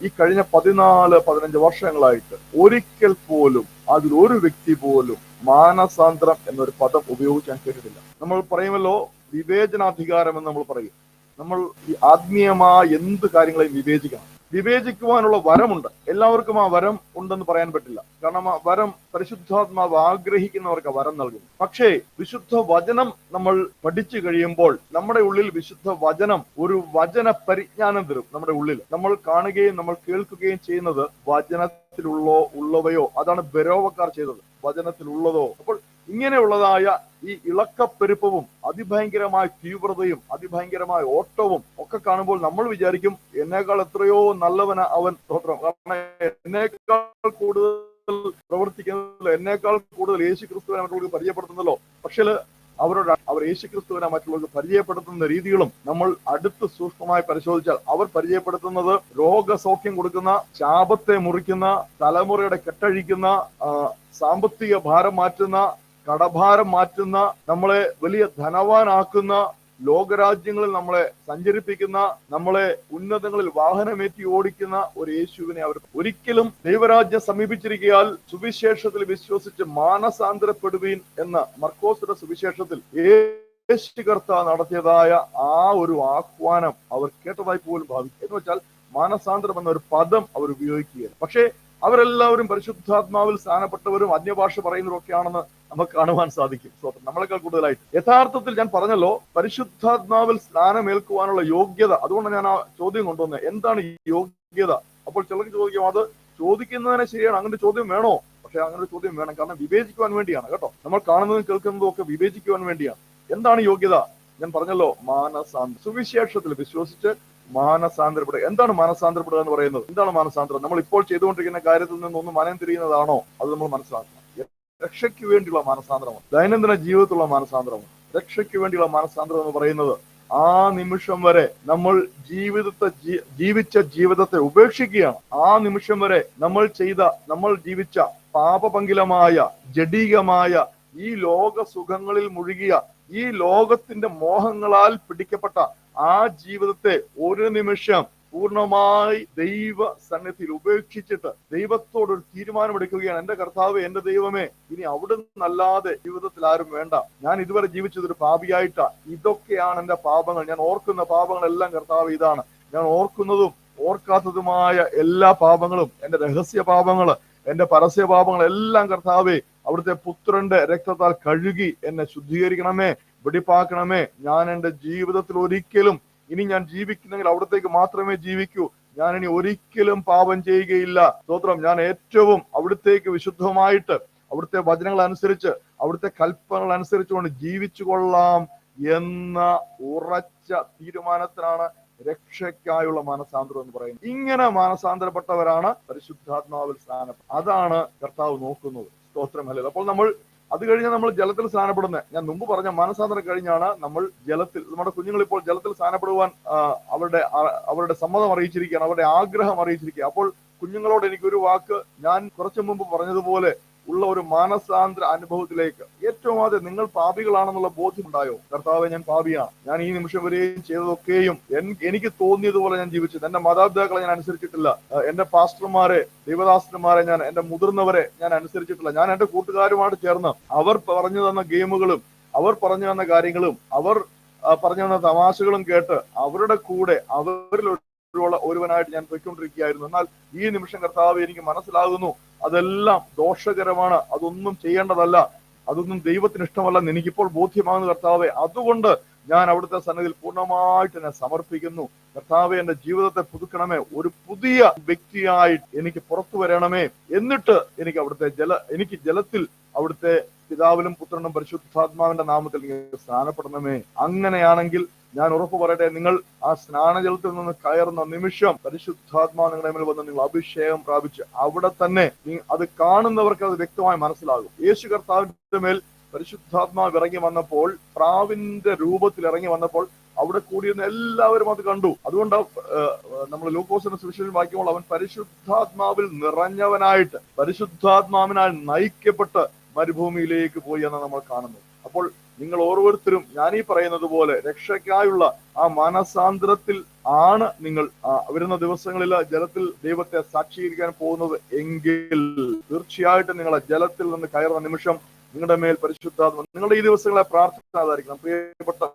ഈ കഴിഞ്ഞ 14-15 വർഷങ്ങളായിട്ട് ഒരിക്കൽ പോലും അതിലൊരു വ്യക്തി പോലും മാനസാന്തരം എന്നൊരു പദം ഉപയോഗിച്ച് ഞാൻ കേട്ടിട്ടില്ല. നമ്മൾ പറയുമല്ലോ വിവേചനാധികാരം എന്ന് നമ്മൾ പറയും. നമ്മൾ ഈ ആത്മീയമായ എന്ത് കാര്യങ്ങളെയും വിവേചിക്കുവാനുള്ള വരമുണ്ട്. എല്ലാവർക്കും ആ വരം ഉണ്ടെന്ന് പറയാൻ പറ്റില്ല. കാരണം ആ വരം പരിശുദ്ധാത്മാവ് ആഗ്രഹിക്കുന്നവർക്ക് വരം നൽകുന്നു. പക്ഷേ വിശുദ്ധ വചനം നമ്മൾ പഠിച്ചു കഴിയുമ്പോൾ നമ്മുടെ ഉള്ളിൽ വിശുദ്ധ വചനം ഒരു വചന പരിജ്ഞാനം തരും. നമ്മുടെ ഉള്ളിൽ നമ്മൾ കാണുകയും നമ്മൾ കേൾക്കുകയും ചെയ്യുന്നത് വചനത്തിലുള്ളവയോ, അതാണ് ബെരോവക്കാർ ചെയ്തത്, വചനത്തിലുള്ളതോ. അപ്പോൾ ഇങ്ങനെയുള്ളതായ ഈ ഇളക്കപ്പെരുപ്പവും അതിഭയങ്കരമായ തീവ്രതയും അതിഭയങ്കരമായ ഓട്ടവും ഒക്കെ കാണുമ്പോൾ നമ്മൾ വിചാരിക്കും, എന്നേക്കാൾ എത്രയോ നല്ലവനാ അവൻ. കാരണം എന്നേക്കാൾ കൂടുതൽ പ്രവർത്തിക്കുന്നല്ലോ, എന്നേക്കാൾ കൂടുതൽ യേശു ക്രിസ്തുവിനെ മറ്റുള്ളവർക്ക് പരിചയപ്പെടുത്തുന്നല്ലോ. പക്ഷേ അവർ യേശു ക്രിസ്തുവിനെ മറ്റുള്ളവർക്ക് പരിചയപ്പെടുത്തുന്ന രീതികളും നമ്മൾ അടുത്ത് സൂക്ഷ്മമായി പരിശോധിച്ചാൽ അവർ പരിചയപ്പെടുത്തുന്നത് രോഗസൗഖ്യം കൊടുക്കുന്ന, ശാപത്തെ മുറിക്കുന്ന, തലമുറയുടെ കെട്ടഴിക്കുന്ന, സാമ്പത്തിക ഭാരം മാറ്റുന്ന, കടഭാരം മാറ്റുന്ന, നമ്മളെ വലിയ ധനവാനാക്കുന്ന, ലോകരാജ്യങ്ങളിൽ നമ്മളെ സഞ്ചരിപ്പിക്കുന്ന, നമ്മളെ ഉന്നതങ്ങളിൽ വാഹനമേറ്റി ഓടിക്കുന്ന ഒരു യേശുവിനെ അവർ ഒരിക്കലും ദൈവരാജ്യം സമീപിച്ചിരിക്കയാൽ സുവിശേഷത്തിൽ വിശ്വസിച്ച് മാനസാന്തരപ്പെടുവീൻ എന്ന മർക്കോസിന്റെ സുവിശേഷത്തിൽ യേശു കർത്താവ് നടത്തിയതായ ആ ഒരു ആഹ്വാനം അവർ കേട്ടതായി പോലും ഭാവിക്കും. എന്ന് വെച്ചാൽ മാനസാന്തരം എന്ന ഒരു പദം അവർ ഉപയോഗിക്കുകയാണ്. പക്ഷേ അവരെല്ലാവരും പരിശുദ്ധാത്മാവിൽ സ്ഥാനപ്പെട്ടവരും അന്യഭാഷ പറയുന്നവരും ഒക്കെയാണെന്ന് നമുക്ക് കാണുവാൻ സാധിക്കും. നമ്മളെക്കാൾ കൂടുതലായിട്ട് യഥാർത്ഥത്തിൽ ഞാൻ പറഞ്ഞല്ലോ, പരിശുദ്ധാത്മാവിൽ സ്നാനമേൽക്കുവാനുള്ള യോഗ്യത. അതുകൊണ്ട് ഞാൻ ആ ചോദ്യം കൊണ്ടുവന്നത്, എന്താണ് ഈ യോഗ്യത? അപ്പോൾ ചിലർക്ക് ചോദിക്കും, അത് ചോദിക്കുന്നതിനെ ശരിയാണ്, അങ്ങനെ ചോദ്യം വേണോ? പക്ഷെ അങ്ങനെ ചോദ്യം വേണം, കാരണം വിവേചിക്കുവാൻ വേണ്ടിയാണ് കേട്ടോ. നമ്മൾ കാണുന്നതും കേൾക്കുന്നതും ഒക്കെ വിവേചിക്കുവാൻ വേണ്ടിയാണ്. എന്താണ് യോഗ്യത? ഞാൻ പറഞ്ഞല്ലോ, മാനസാന്തരം. സുവിശേഷത്തിൽ വിശ്വസിച്ച് മാനസാന്തരപ്പെടുക. എന്താണ് മാനസാന്തരപ്പെടുക എന്ന് പറയുന്നത്? എന്താണ് മാനസാന്തരം? നമ്മൾ ഇപ്പോൾ ചെയ്തുകൊണ്ടിരിക്കുന്ന കാര്യത്തിൽ നിന്നൊന്ന് മനം തിരിയുന്നതാണോ? അത് നമ്മൾ മനസ്സിലാക്കണം. രക്ഷയ്ക്ക് വേണ്ടിയുള്ള മാനസാന്തരമാണ്, ദൈനംദിന ജീവിതത്തിലുള്ള മാനസാന്തരമാണ്. രക്ഷയ്ക്ക് വേണ്ടിയുള്ള മാനസാന്തരം എന്ന് പറയുന്നത് ആ നിമിഷം വരെ നമ്മൾ ജീവിച്ച ജീവിതത്തെ ഉപേക്ഷിക്കുകയാണ്. ആ നിമിഷം വരെ നമ്മൾ ജീവിച്ച പാപപങ്കിലമായ ജഡികമായ ഈ ലോക സുഖങ്ങളിൽ മുഴുകിയ, ഈ ലോകത്തിന്റെ മോഹങ്ങളാൽ പിടിക്കപ്പെട്ട ആ ജീവിതത്തെ ഒരു നിമിഷം പൂർണ്ണമായി ദൈവ സന്നിധിയിൽ ഉപേക്ഷിച്ചിട്ട് ദൈവത്തോടൊരു തീരുമാനമെടുക്കുകയാണ്. എന്റെ കർത്താവേ, എന്റെ ദൈവമേ, ഇനി അവിടെ നിന്നല്ലാതെ ജീവിതത്തിൽ ആരും വേണ്ട. ഞാൻ ഇതുവരെ ജീവിച്ചതൊരു പാപിയായിട്ടാ. ഇതൊക്കെയാണ് എന്റെ പാപങ്ങൾ. ഞാൻ ഓർക്കുന്ന പാപങ്ങളെല്ലാം കർത്താവ് ഇതാണ്. ഞാൻ ഓർക്കുന്നതും ഓർക്കാത്തതുമായ എല്ലാ പാപങ്ങളും, എന്റെ രഹസ്യ പാപങ്ങള്, എന്റെ പരസ്യ പാപങ്ങളെല്ലാം കർത്താവേ, അവിടുത്തെ പുത്രന്റെ രക്തത്താൽ കഴുകി എന്നെ ശുദ്ധീകരിക്കണമേ, വെടിപ്പാക്കണമേ. ഞാൻ എന്റെ ജീവിതത്തിൽ ഒരിക്കലും ഇനി ഞാൻ ജീവിക്കുന്നെങ്കിൽ അവിടത്തേക്ക് മാത്രമേ ജീവിക്കൂ. ഞാൻ ഇനി ഒരിക്കലും പാപം ചെയ്യുകയില്ല. സ്തോത്രം. ഞാൻ ഏറ്റവും അവിടത്തേക്ക് വിശുദ്ധമായിട്ട്, അവിടുത്തെ വചനങ്ങൾ അനുസരിച്ച്, അവിടുത്തെ കൽപ്പനകൾ അനുസരിച്ചുകൊണ്ട് ജീവിച്ചു കൊള്ളാം എന്ന ഉറച്ച തീരുമാനത്തിനാണ് രക്ഷയ്ക്കായുള്ള മാനസാന്തരം എന്ന് പറയുന്നത്. ഇങ്ങനെ മാനസാന്തരപ്പെട്ടവരാണ് പരിശുദ്ധാത്മാവിൽ സ്നാനം. അതാണ് കർത്താവ് നോക്കുന്നത്. സ്തോത്രം. ഹല്ലേലൂയ. അപ്പോൾ നമ്മൾ അത് കഴിഞ്ഞ് നമ്മൾ ജലത്തിൽ സ്നാനപ്പെടുന്നത്, ഞാൻ മുമ്പ് പറഞ്ഞ മാനസാന്തരം കഴിഞ്ഞാണ് നമ്മൾ ജലത്തിൽ, നമ്മുടെ കുഞ്ഞുങ്ങൾ ഇപ്പോൾ ജലത്തിൽ സ്നാനപ്പെടുവാൻ അവരുടെ സമ്മതം അറിയിച്ചിരിക്കുകയാണ്, അവരുടെ ആഗ്രഹം അറിയിച്ചിരിക്കുക. അപ്പോൾ കുഞ്ഞുങ്ങളോട് എനിക്കൊരു വാക്ക്, ഞാൻ കുറച്ചു മുമ്പ് പറഞ്ഞതുപോലെ ഉള്ള ഒരു മാനസാന്തര അനുഭവത്തിലേക്ക് ഏറ്റവും ആദ്യം നിങ്ങൾ പാപികളാണെന്നുള്ള ബോധ്യമുണ്ടായോ? കർത്താവെ, ഞാൻ പാപിയാണ്. ഞാൻ ഈ നിമിഷം വരെയും ചെയ്തതൊക്കെയും എനിക്ക് തോന്നിയതുപോലെ ഞാൻ ജീവിച്ചത്. എന്റെ മാതാപിതാക്കളെ ഞാൻ അനുസരിച്ചിട്ടില്ല. എന്റെ പാസ്റ്റർമാരെ, ദൈവദാസന്മാരെ, എന്റെ മുതിർന്നവരെ ഞാൻ അനുസരിച്ചിട്ടില്ല. ഞാൻ എന്റെ കൂട്ടുകാരുമായിട്ട് ചേർന്ന് അവർ പറഞ്ഞു തന്ന ഗെയിമുകളും, അവർ പറഞ്ഞു തന്ന കാര്യങ്ങളും, അവർ പറഞ്ഞു തന്ന തമാശകളും കേട്ട് അവരുടെ കൂടെ അവരിൽ ഒരുവനായിട്ട് ഞാൻ പോയിക്കൊണ്ടിരിക്കുകയായിരുന്നു. എന്നാൽ ഈ നിമിഷം കർത്താവ് എനിക്ക് മനസ്സിലാകുന്നു, അതെല്ലാം ദോഷകരമാണ്, അതൊന്നും ചെയ്യേണ്ടതല്ല, അതൊന്നും ദൈവത്തിന് ഇഷ്ടമല്ലെന്ന് എനിക്കിപ്പോൾ ബോധ്യമാകുന്നു കർത്താവെ. അതുകൊണ്ട് ഞാൻ അവിടുത്തെ സന്നിധിയിൽ പൂർണ്ണമായിട്ട് എന്നെ സമർപ്പിക്കുന്നു. കർത്താവെ, എന്റെ ജീവിതത്തെ പുതുക്കണമേ, ഒരു പുതിയ വ്യക്തിയായി എനിക്ക് പുറത്തു വരണമേ. എന്നിട്ട് എനിക്ക് ജലത്തിൽ അവിടുത്തെ പിതാവിനും പുത്രനും പരിശുദ്ധാത്മാവിന്റെ നാമത്തിൽ സ്നാനപ്പെടണമേ. അങ്ങനെയാണെങ്കിൽ ഞാൻ ഉറപ്പ് പറയട്ടെ, നിങ്ങൾ ആ സ്നാനജലത്തിൽ നിന്ന് കയറുന്ന നിമിഷം പരിശുദ്ധാത്മാവ് നിങ്ങളുടെ മേൽ വന്ന് നിങ്ങൾ അഭിഷേകം പ്രാപിച്ച് അവിടെ തന്നെ അത് കാണുന്നവർക്ക് അത് വ്യക്തമായി മനസ്സിലാകും. യേശു കർത്താവിന്റെ മേൽ പരിശുദ്ധാത്മാവ് ഇറങ്ങി വന്നപ്പോൾ, പ്രാവിന്റെ രൂപത്തിൽ ഇറങ്ങി വന്നപ്പോൾ അവിടെ കൂടിയിരുന്ന എല്ലാവരും അത് കണ്ടു. അതുകൊണ്ട് നമ്മൾ ലൂക്കോസിന്റെ സുവിശേഷം വായിക്കുമ്പോൾ അവൻ പരിശുദ്ധാത്മാവിൽ നിറഞ്ഞവനായിട്ട് പരിശുദ്ധാത്മാവിനാൽ നയിക്കപ്പെട്ട് മരുഭൂമിയിലേക്ക് പോയി എന്ന് നമ്മൾ കാണുന്നു. അപ്പോൾ നിങ്ങൾ ഓരോരുത്തരും ഞാൻ ഈ പറയുന്നത് പോലെ രക്ഷയ്ക്കായുള്ള ആ മാനസാന്തരത്തിൽ ആണ് നിങ്ങൾ വരുന്ന ദിവസങ്ങളിൽ ജലത്തിൽ ദൈവത്തെ സാക്ഷീകരിക്കാൻ പോകുന്നത് എങ്കിൽ തീർച്ചയായിട്ടും നിങ്ങളെ ജലത്തിൽ നിന്ന് കയറുന്ന നിമിഷം നിങ്ങളുടെ മേൽ പരിശുദ്ധാത്മ, നിങ്ങളുടെ ഈ ദിവസങ്ങളെ പ്രാർത്ഥിക്കുന്നതായിരിക്കണം.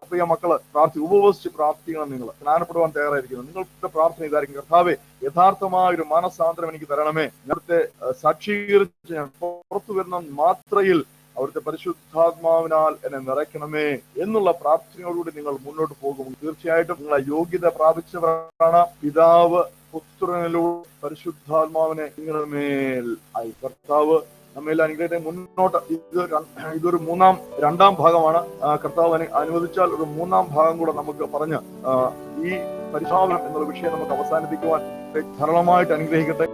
പ്രിയ മക്കള് ഉപവസിച്ച് പ്രാർത്ഥിക്കണം. നിങ്ങൾ സ്നാനപ്പെടുവാൻ തയ്യാറായിരിക്കുന്നു. നിങ്ങളുടെ പ്രാർത്ഥന ഇതായിരിക്കും, കർത്താവേ, യഥാർത്ഥമായ ഒരു മാനസാന്തരം എനിക്ക് തരണമേ. നേരത്തെ സാക്ഷീകരിച്ച് ഞാൻ പുറത്തു വരുന്ന മാത്രയിൽ അവിടുത്തെ പരിശുദ്ധാത്മാവിനാൽ എന്നെ നിറയ്ക്കണമേ എന്നുള്ള പ്രാർത്ഥനയോടുകൂടി നിങ്ങൾ മുന്നോട്ട് പോകും. തീർച്ചയായിട്ടും നിങ്ങൾ യോഗ്യത പ്രാപിച്ചവരാണ്. പിതാവ് പുത്രനിലൂടെ പരിശുദ്ധാത്മാവിനെ നിങ്ങളുടെ മേൽ ആയി. കർത്താവ് നമ്മെല്ലാം അനുഗ്രഹത്തെ മുന്നോട്ട് ഇതൊരു രണ്ടാം ഭാഗമാണ്. കർത്താവ് അനുവദിച്ചാൽ ഒരു മൂന്നാം ഭാഗം കൂടെ നമുക്ക് പറഞ്ഞ് ഈ പരിശോധന എന്നുള്ള വിഷയം നമുക്ക് അവസാനിപ്പിക്കുവാൻ ധാരാളമായിട്ട് അനുഗ്രഹിക്കട്ടെ.